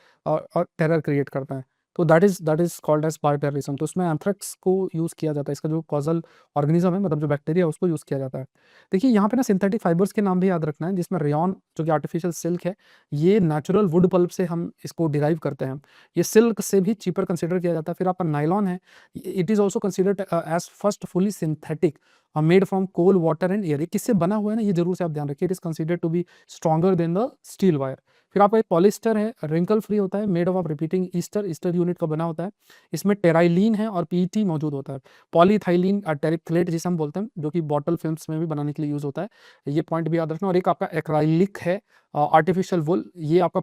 टेरर क्रिएट करते हैं। तो that is called as bioterrorism. तो उसमें एंथ्रेक्स को यूज़ किया जाता है, इसका जो कॉजल ऑर्गेनिज्म है, मतलब जो बैक्टीरिया है उसको यूज़ किया जाता है। देखिए यहाँ पे ना सिंथेटिक फाइबर्स के नाम भी याद रखना है, जिसमें रेयॉन जो कि आर्टिफिशियल सिल्क है, ये नेचुरल वुड पल्प से हम इसको डिराइव करते हैं। ये सिल्क से भी चीपर कंसिडर किया जाता है। फिर आपका नायलॉन है, it is also considered as first fully synthetic, made from coal, water and air. ये किससे बना हुआ है ना, ये जरूर से आप ध्यान रखिए। It is considered to be stronger than the steel wire. फिर आपका एक पॉलिस्टर है, रिंकल फ्री होता है, made of repeating ester, ester unit का बना होता है। इसमें टेराइलिन है और पीईटी मौजूद होता है। पॉलीथाइलिन टेरिप्थलेट जिसे हम बोलते हैं, जो कि बॉटल फिल्म्स में भी बनाने के लिए यूज होता है। ये पॉइंट भी याद रखना। और एक आपका एक्राइलिक है, आर्टिफिशियल वुल, ये आपका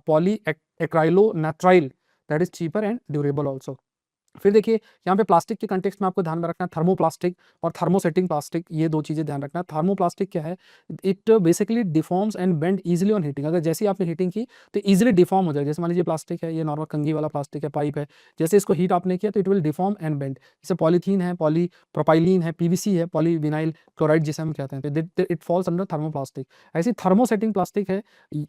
polyacrylonitrile, that is cheaper and durable also. फिर देखिए यहाँ पे प्लास्टिक के कंटेक्स्ट में आपको ध्यान में रखना है थर्मोप्लास्टिक और थर्मोसेटिंग प्लास्टिक, ये दो चीज़ें ध्यान रखना है। थर्मोप्लास्टिक क्या है, it basically deforms and bend easily on heating. अगर जैसे ही आपने हीटिंग की तो इजीली डिफॉर्म हो जाएगा। जैसे मान लीजिए प्लास्टिक है, ये नॉर्मल कंघी वाला प्लास्टिक है, पाइप है, जैसे इसको हीट आपने किया तो it will deform and bend. जैसे पॉलीथीन है, पॉली प्रोपाइलिन है, पीवीसी है, पॉलीविनाइल क्लोराइड जिसे हम कहते हैं, तो इट फॉल्स अंडर थर्मोप्लास्टिक। ऐसी थर्मोसेटिंग प्लास्टिक है,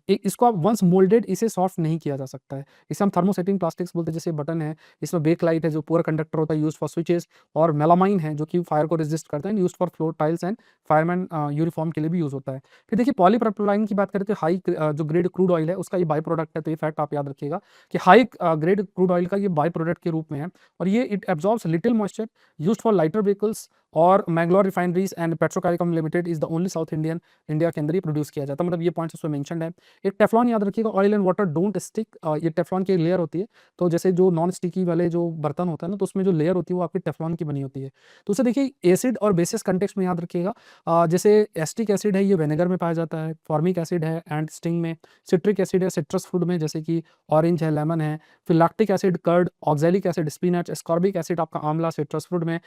इसको आप वंस मोल्डेड इसे सॉफ्ट नहीं किया जा सकता है, इसे हम थर्मोसेटिंग प्लास्टिक्स बोलते हैं। जैसे बटन है, इसमें बेक लाइट है जो पूरा कंडक्टर होता है, यूज फॉर स्विचेस, और मेलामाइन है जो कि फायर को रेजिस्ट करता है, use for floor tiles and fireman uniform के लिए भी यूज होता है। फिर देखिए पॉलीप्रोपिलीन की बात करें तो हाई जो ग्रेड क्रूड ऑयल है उसका ये बाई प्रोडक्ट है। तो ये फैक्ट आप याद रखिएगा कि हाई ग्रेड क्रूड ऑयल का ये बाई प्रोडक्ट के रूप में है, और ये it absorbs little moisture, used for lighter vehicles, और Mangalore refineries and petrochemical limited is the only south Indian, India के अंदर ही प्रोड्यूस किया जाता है। मतलब ये पॉइंट्स उसमें मेंशन्ड है। एक टेफ्लॉन याद रखिएगा, oil and water don't stick, ये टेफ्लॉन की लेयर होती है। तो जैसे जो नॉन स्टिकी वाले जो बर्तन होता है ना, तो उसमें जो लेयर होती है वो आपकी टेफ्लॉन की बनी होती है। तो उसे देखिए एसिड और बेसिस कंटेक्स्ट में याद रखिएगा। जैसे एस्टिक एसिड है, ये विनेगर में पाया जाता है। फॉर्मिक एसिड है एंड स्टिंग में। सिट्रिक एसिड है सिट्रस फ्रूट में, जैसे कि ऑरेंज है, लेमन है। फिर lactic acid curd, oxalic acid spinach, ascorbic acid आपका आंवला सिट्रस फ्रूट में,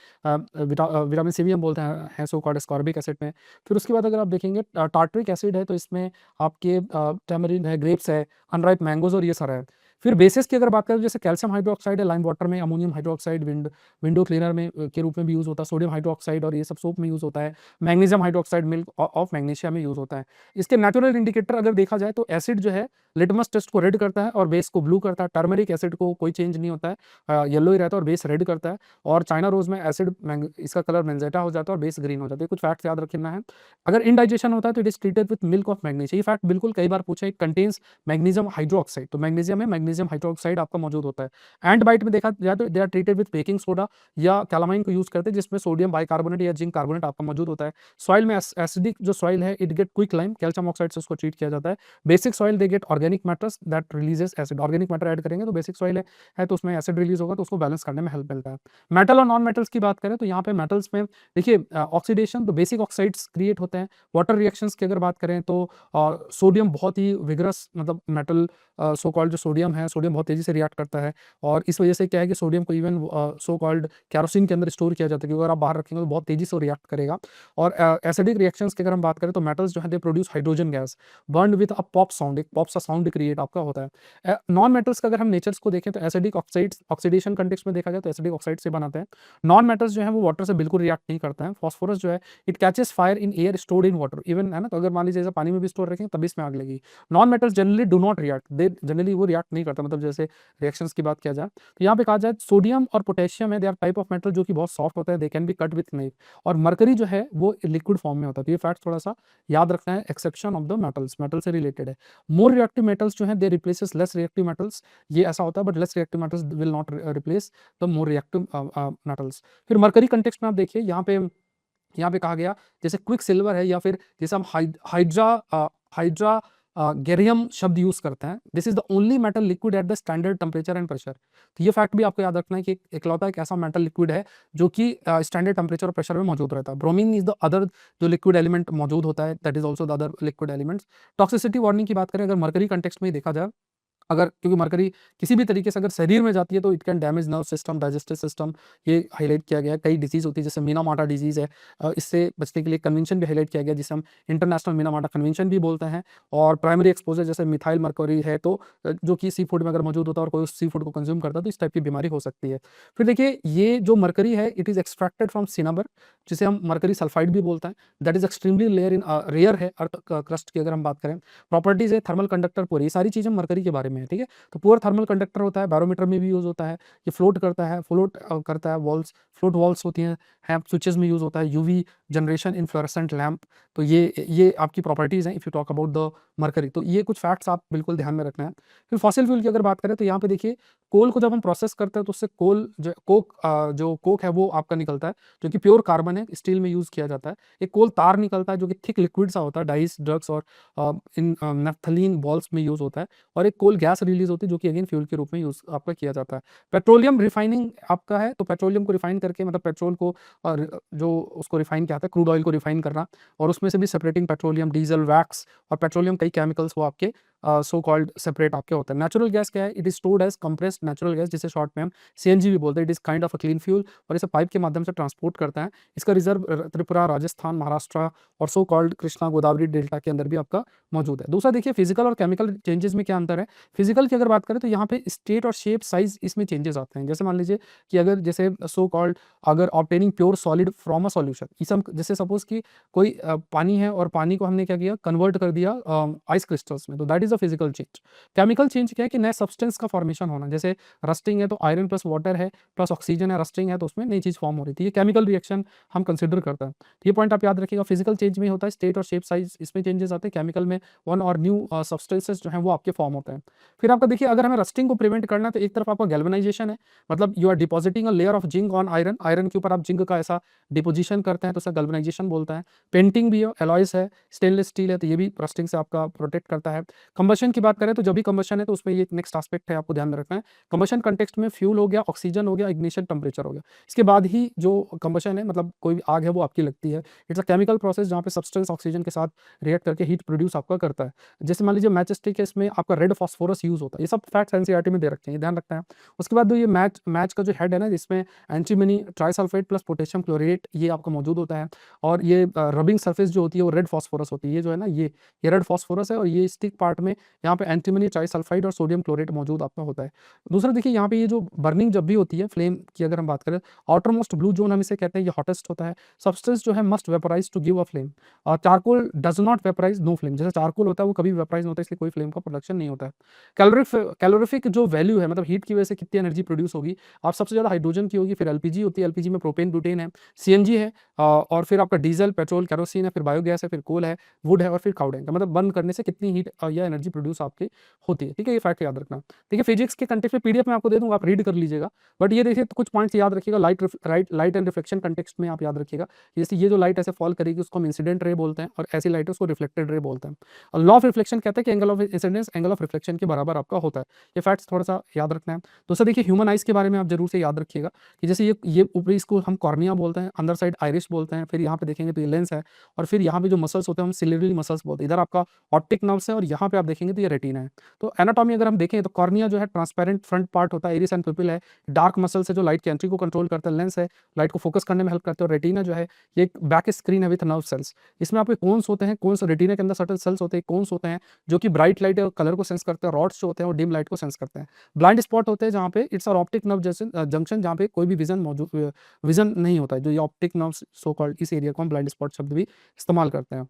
विटामिन सी भी हम बोलते हैं सो कॉल्ड स्कॉर्बिक एसिड में। फिर उसके बाद अगर आप देखेंगे टार्टरिक एसिड है, तो इसमें आपके टैमरिन है, ग्रेप्स है, अनराइप मैंगोज और ये सारा है। फिर बेसिस की अगर बात करें तो जैसे कैल्शियम हाइड्रोक्साइड है लाइम वाटर में, अमोनियम हाइड्रोक्साइड विंडो क्लीनर में के रूप में भी यूज़ होता है, सोडियम हाइड्रोक्साइड और ये सब सोप में यूज़ होता है, magnesium hydroxide milk of magnesia में यूज़ होता है। इसके नेचुरल इंडिकेटर अगर देखा जाए तो एसिड जो है लिटमस टेस्ट को रेड करता है और बेस को ब्लू करता है। टर्मरिक एसिड को कोई चेंज नहीं होता है, येलो ही रहता है और बेस रेड करता है। और चाइना रोज में एसिड इसका कलर मेंजेटा हो जाता है और बेस ग्रीन हो जाता है। कुछ फैक्ट्स याद रखना है। अगर इनडाइजेशन होता है तो it is treated with milk of magnesia. ये फैक्ट बिल्कुल कई बार पूछा है, कंटेन्स मैग्नीशियम हाइड्रोक्साइड। तो मैग्नीशियम में मैग्नीशियम हाइड्रोक्साइड आपका मौजूद होता है। एंड बाइट में देखा जाए तो they are treated with baking soda या कैलामाइन को यूज करते हैं, जिसमें सोडियम बाइकार्बोनेट या जिंक कार्बोनेट आपका मौजूद होता है। सॉइल में एसिडिक जो सॉइल है it get quick lime, calcium oxide से उसको ट्रीट किया जाता है। Basic soil they get organic matters that releases acid. Organic matter add करेंगे तो बेसिक सॉइल है तो उसमें एसिड रिलीज होगा, तो उसको बैलेंस करने में हेल्प मिलता है। मेटल और नॉन मेटल्स की बात करें तो यहाँ पे मेटल्स में देखिए ऑक्सीडेशन तो बेसिक ऑक्साइड्स क्रिएट होते हैं। वाटर रिएक्शंस की अगर बात करें तो सोडियम बहुत ही विगरस, मतलब मेटल सो कॉल्ड जो सोडियम है, सोडियम बहुत तेज़ी से रिएक्ट करता है और इस वजह से क्या है कि सोडियम को इवन सो कॉल्ड केरोसिन के अंदर स्टोर किया जाता है, क्योंकि अगर आप बाहर रखेंगे तो बहुत तेज़ी से वो रिएक्ट करेगा। और एसिडिक रिएक्शंस की अगर हम बात करें तो मेटल्स जो है they produce hydrogen gas burned with a pop sound, एक पॉप सा साउंड क्रिएट आपका होता है। नॉन मेटल्स का अगर हम नेचर्स को देखें तो एसिडिक ऑक्साइड्स ऑक्सीडेशन कंटेक्स्ट में देखा जाए तो एसिडिक ऑक्साइड से बनाते हैं। नॉन मेटल्स जो है वो वाटर से बिल्कुल रिएक्ट नहीं करते हैं। फास्फोरस जो है it catches fire in air stored in water, even है ना, तो अगर मान लीजिए जैसे पानी में भी स्टोर रखें तभी इसमें आग लगेगी। Non metals generally do not react, they generally वो रिएक्ट नहीं करता, मतलब जैसे रिएक्शंस की बात किया जाए तो यहाँ पे कहा जाए सोडियम और पोटेशियम है, they are type of metal जो कि बहुत सॉफ्ट होता है, they can be cut with knife. और मरकरी जो है वो लिक्विड फॉर्म में होता है, तो ये फैक्ट थोड़ा सा याद रखना है, exception of the metals, metal से रिलेटेड है। मोर रिएक्टिव मेटल्स जो है दे रिप्लेसेस लेस रिएक्टिव मेटल्स, ये ऐसा होता है, but less reactive metals will not replace the more reactive metals. फिर मरकरी कंटेक्स्ट में आप देखिए यहाँ पे कहा गया जैसे क्विक सिल्वर है या फिर जैसे हम हाइड्रा गेरियम शब्द यूज करते हैं, this is the only metal liquid at the standard temperature and pressure. तो ये फैक्ट भी आपको याद रखना है कि इकलौता एक ऐसा मेटल लिक्विड है जो कि स्टैंडर्ड टेम्परेचर और प्रेशर में मौजूद रहता है। ब्रोमीन इज द अदर जो लिक्विड एलिमेंट मौजूद होता है, that is also the other liquid elements. Toxicity warning की बात करें अगर मरकरी कंटेक्स्ट में ही देखा जाए, अगर क्योंकि मरकरी किसी भी तरीके से अगर शरीर में जाती है तो it can damage nerve system, digestive system, ये हाईलाइट किया गया है। कई डिजीज होती है जैसे मीना-माटा डिजीज है, इससे बचने के लिए कन्वेंशन भी हाईलाइट किया गया जिसे हम इंटरनेशनल मीना-माटा कन्वेंशन भी बोलते हैं। और प्राइमरी एक्सपोजर जैसे मिथाइल मरकरी है तो जो कि सी फूड में अगर मौजूद होता है और कोई उस सी फूड को कंज्यूम करता है तो इस टाइप की बीमारी हो सकती है। फिर देखिए ये जो मरकरी है इट इज एक्सट्रैक्टेड फ्रॉम सिनाबर, जिसे हम मरकरी सल्फाइड भी बोलते हैं, दैट इज एक्सट्रीमली रेयर है अर्थ क्रस्ट की अगर हम बात करें। प्रॉपर्टीज है थर्मल कंडक्टर, पूरी ये सारी चीजें मरकरी के बारे में है, ठीक है। तो पुअर थर्मल कंडक्टर होता है, बैरोमीटर में भी यूज होता है, ये फ्लोट करता है वॉल्स, फ्लोट वॉल्स होती हैं, स्विचेस में यूज होता है, UV generation in fluorescent lamp. तो ये आपकी प्रॉपर्टीज हैं if you talk about the mercury. तो ये कुछ फैक्ट्स आप बिल्कुल ध्यान में रखना है। फिर फॉसिल फ्यूल की अगर बात करें तो यहाँ पे देखिए कोल को जब हम प्रोसेस करते हैं तो उससे जो कोक है वो आपका निकलता है जो कि प्योर कार्बन है, स्टील में यूज किया जाता है। एक कोल तार निकलता है जो कि थिक लिक्विड सा होता है, डाइस ड्रग्स और इन नेफ्थलीन बॉल्स में यूज होता है। और एक कोल गैस रिलीज होती है जो कि अगेन फ्यूल के रूप में यूज आपका किया जाता है। पेट्रोलियम रिफाइनिंग आपका है, तो पेट्रोलियम को रिफाइन करके मतलब पेट्रोल को और जो उसको रिफाइन किया जाता है, क्रूड ऑयल को रिफाइन करना और उसमें से भी सेपरेटिंग पेट्रोलियम, डीजल, वैक्स और पेट्रोलियम कई केमिकल्स वो आपके सो कॉल्ड सेपरेट आपके होते हैं। नेचुरल गैस क्या है, it is stored as compressed natural gas, जिसे शॉर्ट में हम सीएनजी भी बोलते हैं। It is kind of a clean fuel और इसे पाइप के माध्यम से ट्रांसपोर्ट करता है। इसका रिजर्व त्रिपुरा, राजस्थान, महाराष्ट्र और so called Krishna Godavari delta के अंदर भी आपका मौजूद है। दूसरा देखिए फिजिकल और केमिकल चेंजेस में क्या अंतर है। फिजिकल की अगर बात करें तो यहाँ पे स्टेट और शेप साइज इसमें चेंजेस आते हैं। जैसे मान लीजिए कि अगर जैसे सो कॉल्ड अगर obtaining pure solid from a solution, जैसे सपोज कि कोई पानी है और पानी को हमने क्या किया, कन्वर्ट कर दिया आइस क्रिस्टल्स में, तो that is a physical change. Chemical change क्या है कि नए सब्सटेंस का फॉर्मेशन होना, जैसे रस्टिंग है तो आयरन प्लस वाटर है प्लस ऑक्सीजन है, रस्टिंग है तो उसमें नई चीज फॉर्म हो रही थी, ये केमिकल रिएक्शन हम कंसिडर करते हैं। तो ये पॉइंट आप याद रखिएगा, फिजिकल चेंज में होता है स्टेट और शेप साइज इसमें चेंजेस आते हैं, केमिकल में वन और न्यू सब्सटेंसेस जो है वो आपके फॉर्म होते हैं। फिर आपका देखिए अगर हमें रस्टिंग को प्रिवेंट करना है तो एक तरफ आपका गैल्वेनाइजेशन है, मतलब you are depositing a layer of zinc on iron, iron के ऊपर आप जिंक का ऐसा डिपोजिशन करते हैं तो उसे गैल्वेनाइजेशन बोलता है। पेंटिंग भी है, एलॉयस है, स्टेनलेस स्टील है, तो ये भी रस्टिंग से आपका प्रोटेक्ट करता है। कंबशन की बात करें तो जब भी कंबशन है तो उसमें ये नेक्स्ट एस्पेक्ट है आपको ध्यान में रखना है। कंबशन कंटेक्स्ट में फ्यूल हो गया, ऑक्सीजन हो गया, इग्निशन टेम्परेचर हो गया, इसके बाद ही जो कंबशन है मतलब कोई भी आग है वो आपकी लगती है। इट्स अ केमिकल प्रोसेस जहाँ पे सब्सटेंस ऑक्सीजन के साथ रिएक्ट करके हीट प्रोड्यूस आपका करता है। जैसे मान लीजिए मैच स्टिक है, इसमें आपका रेड फास्फोरस यूज होता है, ये सब फैक्ट्स एनसीईआरटी में दे रखे हैं, ये ध्यान रखना है। उसके बाद ये मैच का जो हेड है ना, जिसमें antimony trisulphate plus potassium chlorate ये आपका मौजूद होता है। और ये रबिंग सरफेस जो होती है वो रेड फास्फोरस होती है, ये जो है ना ये रेड फास्फोरस है और ये स्टिक पार्ट में यहाँ पे एंटीमनी ट्राइसल्फाइड और सोडियम क्लोरेट मौजूद आपका होता है। दूसरा देखिए यहाँ पे ये जो बर्निंग जब भी होती है फ्लेम की अगर हम बात करें, आउटर मोस्ट ब्लू जोन हम इसे कहते हैं, ये हॉटेस्ट होता है। सब्सटेंस जो है must vaporise to give a flame, और charcoal does not vaporise, no flame. जैसे चारकोल होता है वो कभी वेपोराइज नहीं होता, इसलिए कोई फ्लेम का प्रोडक्शन नहीं होता है। कैलोरिफिक जो वैल्यू है, मतलब हीट की वजह से कितनी एनर्जी प्रोड्यूस होगी, आप सबसे ज्यादा हाइड्रोजन की होगी, फिर एलपीजी होती है, एलपीजी में प्रोपेन ब्यूटेन है, सीएनजी है, और फिर आपका डीजल, पेट्रोल, केरोसिन है, फिर बायोगैस है, फिर कोल है, वुड है और फिर काउडेंग, मतलब बर्न करने से कितनी हीट या एनर्जी प्रोड्यूस आपकी होती है, ठीक है। ये फैक्ट याद रखना। देखिए फिजिक्स के कंटेक्स्ट में पीडीएफ में आपको दे दूंगा, आप रीड कर लीजिएगा, बट ये देखिए तो कुछ पॉइंट्स याद रखिएगा। लाइट एंड रिफ्लेक्शन कंटेक्स्ट में आप याद रखिएगा, जैसे ये जो लाइट ऐसे फॉल करेगी उसको हम इंसिडेंट रे बोलते हैं और ऐसी लाइट उसको रिफ्लेक्टेड रे बोलते हैं। और लॉ ऑफ रिफ्लेक्शन कहता है कि angle of incidence angle of reflection के बराबर आपका होता है। ये फैक्ट्स थोड़ा सा याद रखना है। दोस्तों देखिए ह्यूमन आइज के बारे में आप जरूर से याद रखिएगा कि जैसे ये ऊपरी इसको हम कॉर्निया बोलते हैं, अंदर साइड आइरिस बोलते हैं, फिर यहाँ पे देखेंगे तो ये लेंस है, और फिर यहाँ पे जो मसल्स होते हैं हम सिलियरी मसल्स बोलते हैं। इधर आपका ऑप्टिक नर्व्स है और यहाँ पे आप देखेंगे तो ये रेटिना है। तो एनाटॉमी अगर हम देखें तो कॉर्निया जो है ट्रांसपेरेंट फ्रंट पार्ट होता है, इरिस एंड पिपिल है, डार्क मसल्स है जो लाइट की एंट्री को कंट्रोल करता है, लेंस है लाइट को फोकस करने में हेल्प करते हैं, और रेटिना जो है ये एक बैक स्क्रीन है विथ नर्व सेल्स। इसमें आपके कोन्स होते हैं, कोन्स रेटिना के अंदर सर्टेन सेल्स होते हैं, कोन्स होते हैं जो कि ब्राइट लाइट और कलर को सेंस करते हैं, रॉड्स जो होते हैं वो डिम लाइट को सेंस करते हैं। ब्लाइंड स्पॉट होते हैं जहाँ पे इट्स और ऑप्टिक नर्व जंक्शन जहाँ पे कोई भी विजन नहीं होता है, जो ये ऑप्टिक नर्व सो कॉल्ड, इस एरिया को हम ब्लाइंड स्पॉट शब्द भी इस्तेमाल करते हैं।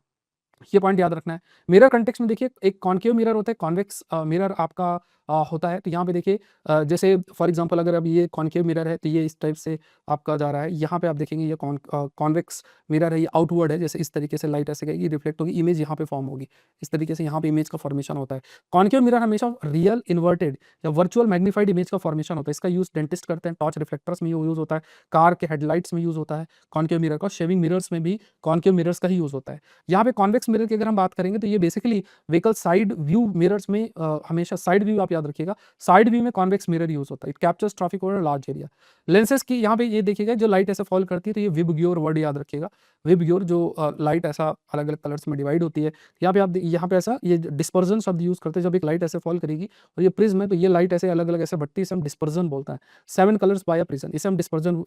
ये पॉइंट याद रखना है। मिरर कंटेक्स्ट में देखिए एक कॉन्केव मिरर होता है, कॉन्वेक्स मिरर आपका होता है। तो यहाँ पे देखिए जैसे फॉर एग्जांपल अगर अब ये कॉन्केव मिरर है तो ये इस टाइप से आपका जा रहा है। यहाँ पे आप देखेंगे ये कॉन्वेक्स मिरर है, ये आउटवर्ड है, जैसे इस तरीके से लाइट ऐसे गई रिफ्लेक्ट होगी, इमेज यहाँ पे फॉर्म होगी, इस तरीके से यहाँ पे इमेज का फॉर्मेशन होता है। कॉन्केव मिरर हमेशा रियल इन्वर्टेड या वर्चुअल मैग्नीफाइड इमेज का फॉर्मेशन होता है। इसका यूज डेंटिस्ट करते हैं, टॉर्च रिफ्लेक्टर्स में यूज होता है, कार के हेडलाइट्स में यूज होता है कॉन्केव मिरर का, शेविंग मिरर्स में भी कॉन्केव मिरर्स का ही यूज होता है। यहाँ पे कॉन्वेक्स मिरर की अगर हम बात करेंगे तो ये basically vehicle side view mirrors में हमेशा साइड व्यू आप याद रखिएगा, साइड व्यू में कॉन्वेक्स मिरर यूज होता है। It captures traffic over large area. Lenses की यहाँ पे ये देखिएगा जो लाइट ऐसे फॉल करती है तो ये विबग्योर वर्ड याद रखिएगा। विबग्योर जो लाइट ऐसा अलग अलग कलर्स में डिवाइड होती है, यहाँ पे आप यहाँ पे ऐसा ये डिस्पर्जन शब्द यूज करते हैं जब एक लाइट ऐसे फॉल करेगी और ये प्रिज्म है तो ये लाइट ऐसे अलग अलग ऐसे बढ़ती है, इसे हम डिस्पर्जन बोलते हैं। 7 कलर्स बाय अ प्रिज्म, इसे हम डिस्पर्जन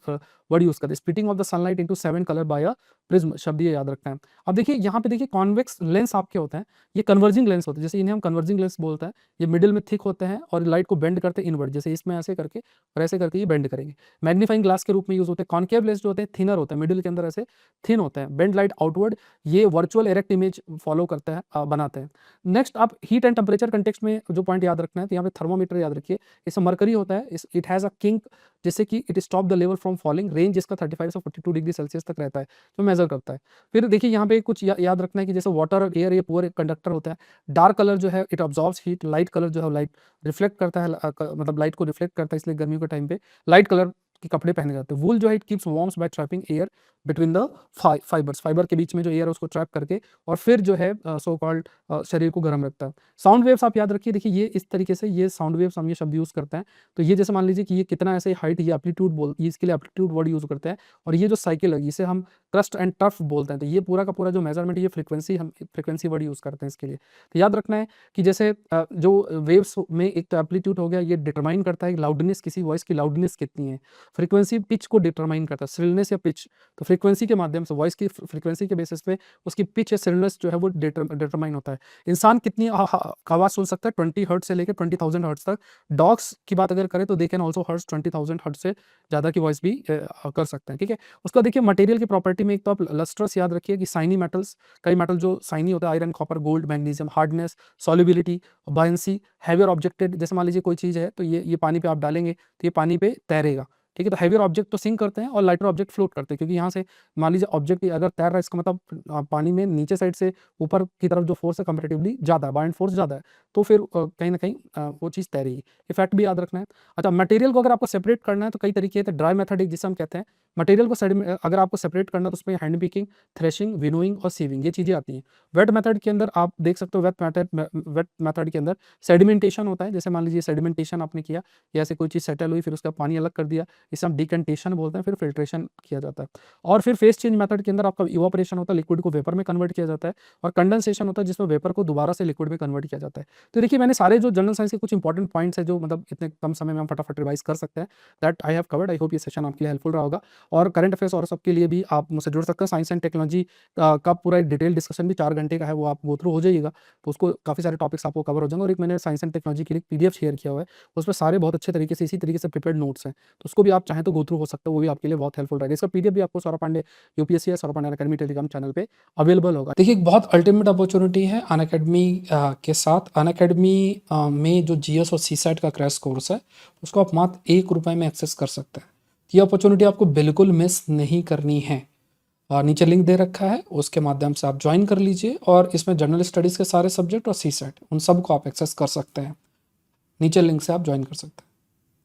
वर्ड यूज करते हैं। Splitting of the sunlight into 7 colour bye a prism शब्द ये याद रखना है। अब देखिए यहाँ पे देखिए कॉन्वेक्स लेंस आपके होते हैं, ये कन्वर्जिंग लेंस होते हैं, जैसे इन्हें हम कन्वर्जिंग लेंस बोलते हैं। ये मिडिल में थिक होते हैं और लाइट को बेंड करते हैं इनवर्ड, जैसे इसमें ऐसे करके और ऐसे करके ये बेंड करेंगे। मैग्नीफाइंग ग्लास के रूप में यूज होते हैं। कॉन्केव लेंस जो होते हैं थिनर होते हैं, मिडिल के अंदर ऐसे थिन होते हैं, बेंड लाइट आउटवर्ड, ये वर्चुअल इरेक्ट इमेज फॉलो करता है, बनाते हैं। नेक्स्ट आप हीट एंड टेम्परेचर कंटेक्स्ट में जो पॉइंट याद रखना है तो यहाँ पे थर्मोमीटर याद रखिए, इसमें मरकरी होता है, इट हैज अ किंक, जिससे कि it stop the level from falling, range इसका 35 से 42 डिग्री सेल्सियस तक रहता है, जो मेजर करता है। फिर देखिए यहाँ पे कुछ याद रखना है कि जैसे वाटर और एयर ये पूरे कंडक्टर होता है। डार्क कलर जो है it absorbs heat, light colour जो है लाइट रिफ्लेक्ट करता है, मतलब लाइट को रिफ्लेक्ट करता है, इसलिए गर्मियों के टाइम पे लाइट कलर के कपड़े पहने जाते हैं। वूल जो है it keeps warms by trapping air between the fibres, fibre के बीच में जो एयर है उसको ट्रैप करके और फिर जो है सो कॉल्ड शरीर को गर्म रखता है। साउंड वेव्स आप याद रखिए, देखिए ये इस तरीके से ये साउंड वेव्स हम ये शब्द यूज करते हैं। तो ये जैसे मान लीजिए कि ये कितना ऐसे हाइट, ये एप्लीट्यूड ये इसके लिए एप्लीट्यूड वर्ड यूज करते हैं। और ये जो साइकिल है इसे हम क्रस्ट एंड टर्फ बोलते हैं। तो ये पूरा का पूरा जो मेजरमेंट ये फ्रीक्वेंसी, हम फ्रीक्वेंसी वर्ड यूज करते हैं इसके लिए। तो याद रखना है कि जैसे जो वेव्स में एक तो एप्लीट्यूड हो गया, ये डिटरमाइन करता है लाउडनेस, किसी वॉइस की लाउडनेस कितनी है। फ्रीक्वेंसी पिच को डिटरमाइन करता है, श्रिलनेस या पिच। तो फ्रीक्वेंसी के माध्यम से, वॉइस की फ्रीक्वेंसी के बेसिस पे उसकी पिच या श्रिलनेस जो है वो डिटरमाइन होता है। इंसान कितनी आवाज सुन सकता है, 20 हर्ट्ज से लेकर 20,000 हर्ट्ज तक। डॉग्स की बात अगर करें तो they can also hertz 20,000 hertz से ज़्यादा की वॉइस भी कर सकते हैं, ठीक है। उसका देखिए मटेरियल की प्रॉपर्टी में एक तो आप लस्ट्रस याद रखिए कि साइनी मेटल्स, कई मेटल जो साइनी होता है, iron, copper, gold, magnesium, hardness, solubility, buoyancy, heavier objected, जैसे मान लीजिए कोई चीज़ है तो ये पानी पे आप डालेंगे तो ये पानी पे तैरेगा, ठीक है। तो हैवियर ऑब्जेक्ट तो सिंक करते हैं और लाइटर ऑब्जेक्ट फ्लोट करते हैं, क्योंकि यहाँ से मान लीजिए ऑब्जेक्ट अगर तैर रहा है, इसका मतलब पानी में नीचे साइड से ऊपर की तरफ जो फोर्स है कंपेरेटिवली ज़्यादा है, बाइंड फोर्स ज़्यादा है, तो फिर कहीं ना कहीं वो चीज़ तैरेगी। ये फैक्ट भी याद रखना है। अच्छा, मटेरियल को अगर आपको सेपरेट करना है तो कई तरीके थे। ड्राई मेथड जिसे हम कहते हैं, मटेरियल को अगर आपको सेपरेट करना है तो उसमें हैंड पिकिंग, थ्रेशिंग, विनोइंग और सीविंग ये चीज़ें आती हैं। वेट मेथड के अंदर आप देख सकते हो, वेट मेथड के अंदर सेडिमेंटेशन होता है। जैसे मान लीजिए सेडिमेंटेशन आपने किया या ऐसे कोई चीज़ सेटल हुई, फिर उसका पानी अलग कर दिया, इसे हम डिकंटेशन बोलते हैं, फिर फिल्ट्रेशन किया जाता है। और फिर फेस चेंज मेथड के अंदर आपका इवापोरेशन होता है, लिक्विड को वेपर में कन्वर्ट किया जाता है। और कंडेंसेशन होता है जिसमें वेपर को दोबारा से लिक्विड में कन्वर्ट किया जाता है। तो देखिए मैंने सारे जो जनरल साइंस के कुछ इंपॉर्टेंट पॉइंट्स है जो मतलब इतने कम समय में हम फटाफट रिवाइज कर सकते हैं, that I have covered. I hope ये सेशन आपके लिए हेल्पफुल रहा होगा। और करंट अफेयर्स और सबके लिए भी आप मुझसे जुड़ सकते हैं। साइंस एंड टेक्नोलॉजी का पूरा एक डिटेल डिस्कशन भी 4 घंटे का है, वो आप गो थ्रू हो जाइएगा, तो उसको काफ़ी सारे टॉपिक्स आपको कवर हो जाएंगे। और एक मैंने साइंस एंड टेक्नोलॉजी के लिए PDF शेयर किया हुआ है, उसमें सारे बहुत अच्छे तरीके से इसी तरीके से प्रिपेयर्ड नोट्स हैं, तो उसको भी आप चाहें तो गो थ्रू हो सकते हो, वो भी आपके लिए बहुत हेल्पफुल रहेगा। इसका PDF भी आपको सौरभ पांडे UPSC या Saurabh Pandey academy Telegram channel पे अवेलेबल होगा। देखिए एक बहुत अल्टीमेट अपॉर्चुनिटी है अनअकैडमी के साथ। अनअकैडमी में जो GS और CSAT का क्रैश कोर्स है उसको आप मात्र ₹1 में एक्सेस कर सकते हैं। ये अपॉर्चुनिटी आपको बिल्कुल मिस नहीं करनी है। नीचे लिंक दे रखा है, उसके माध्यम से आप ज्वाइन कर लीजिए और इसमें जनरल स्टडीज़ के सारे सब्जेक्ट और CSAT उन सब को आप एक्सेस कर सकते हैं। नीचे लिंक से आप ज्वाइन कर सकते हैं।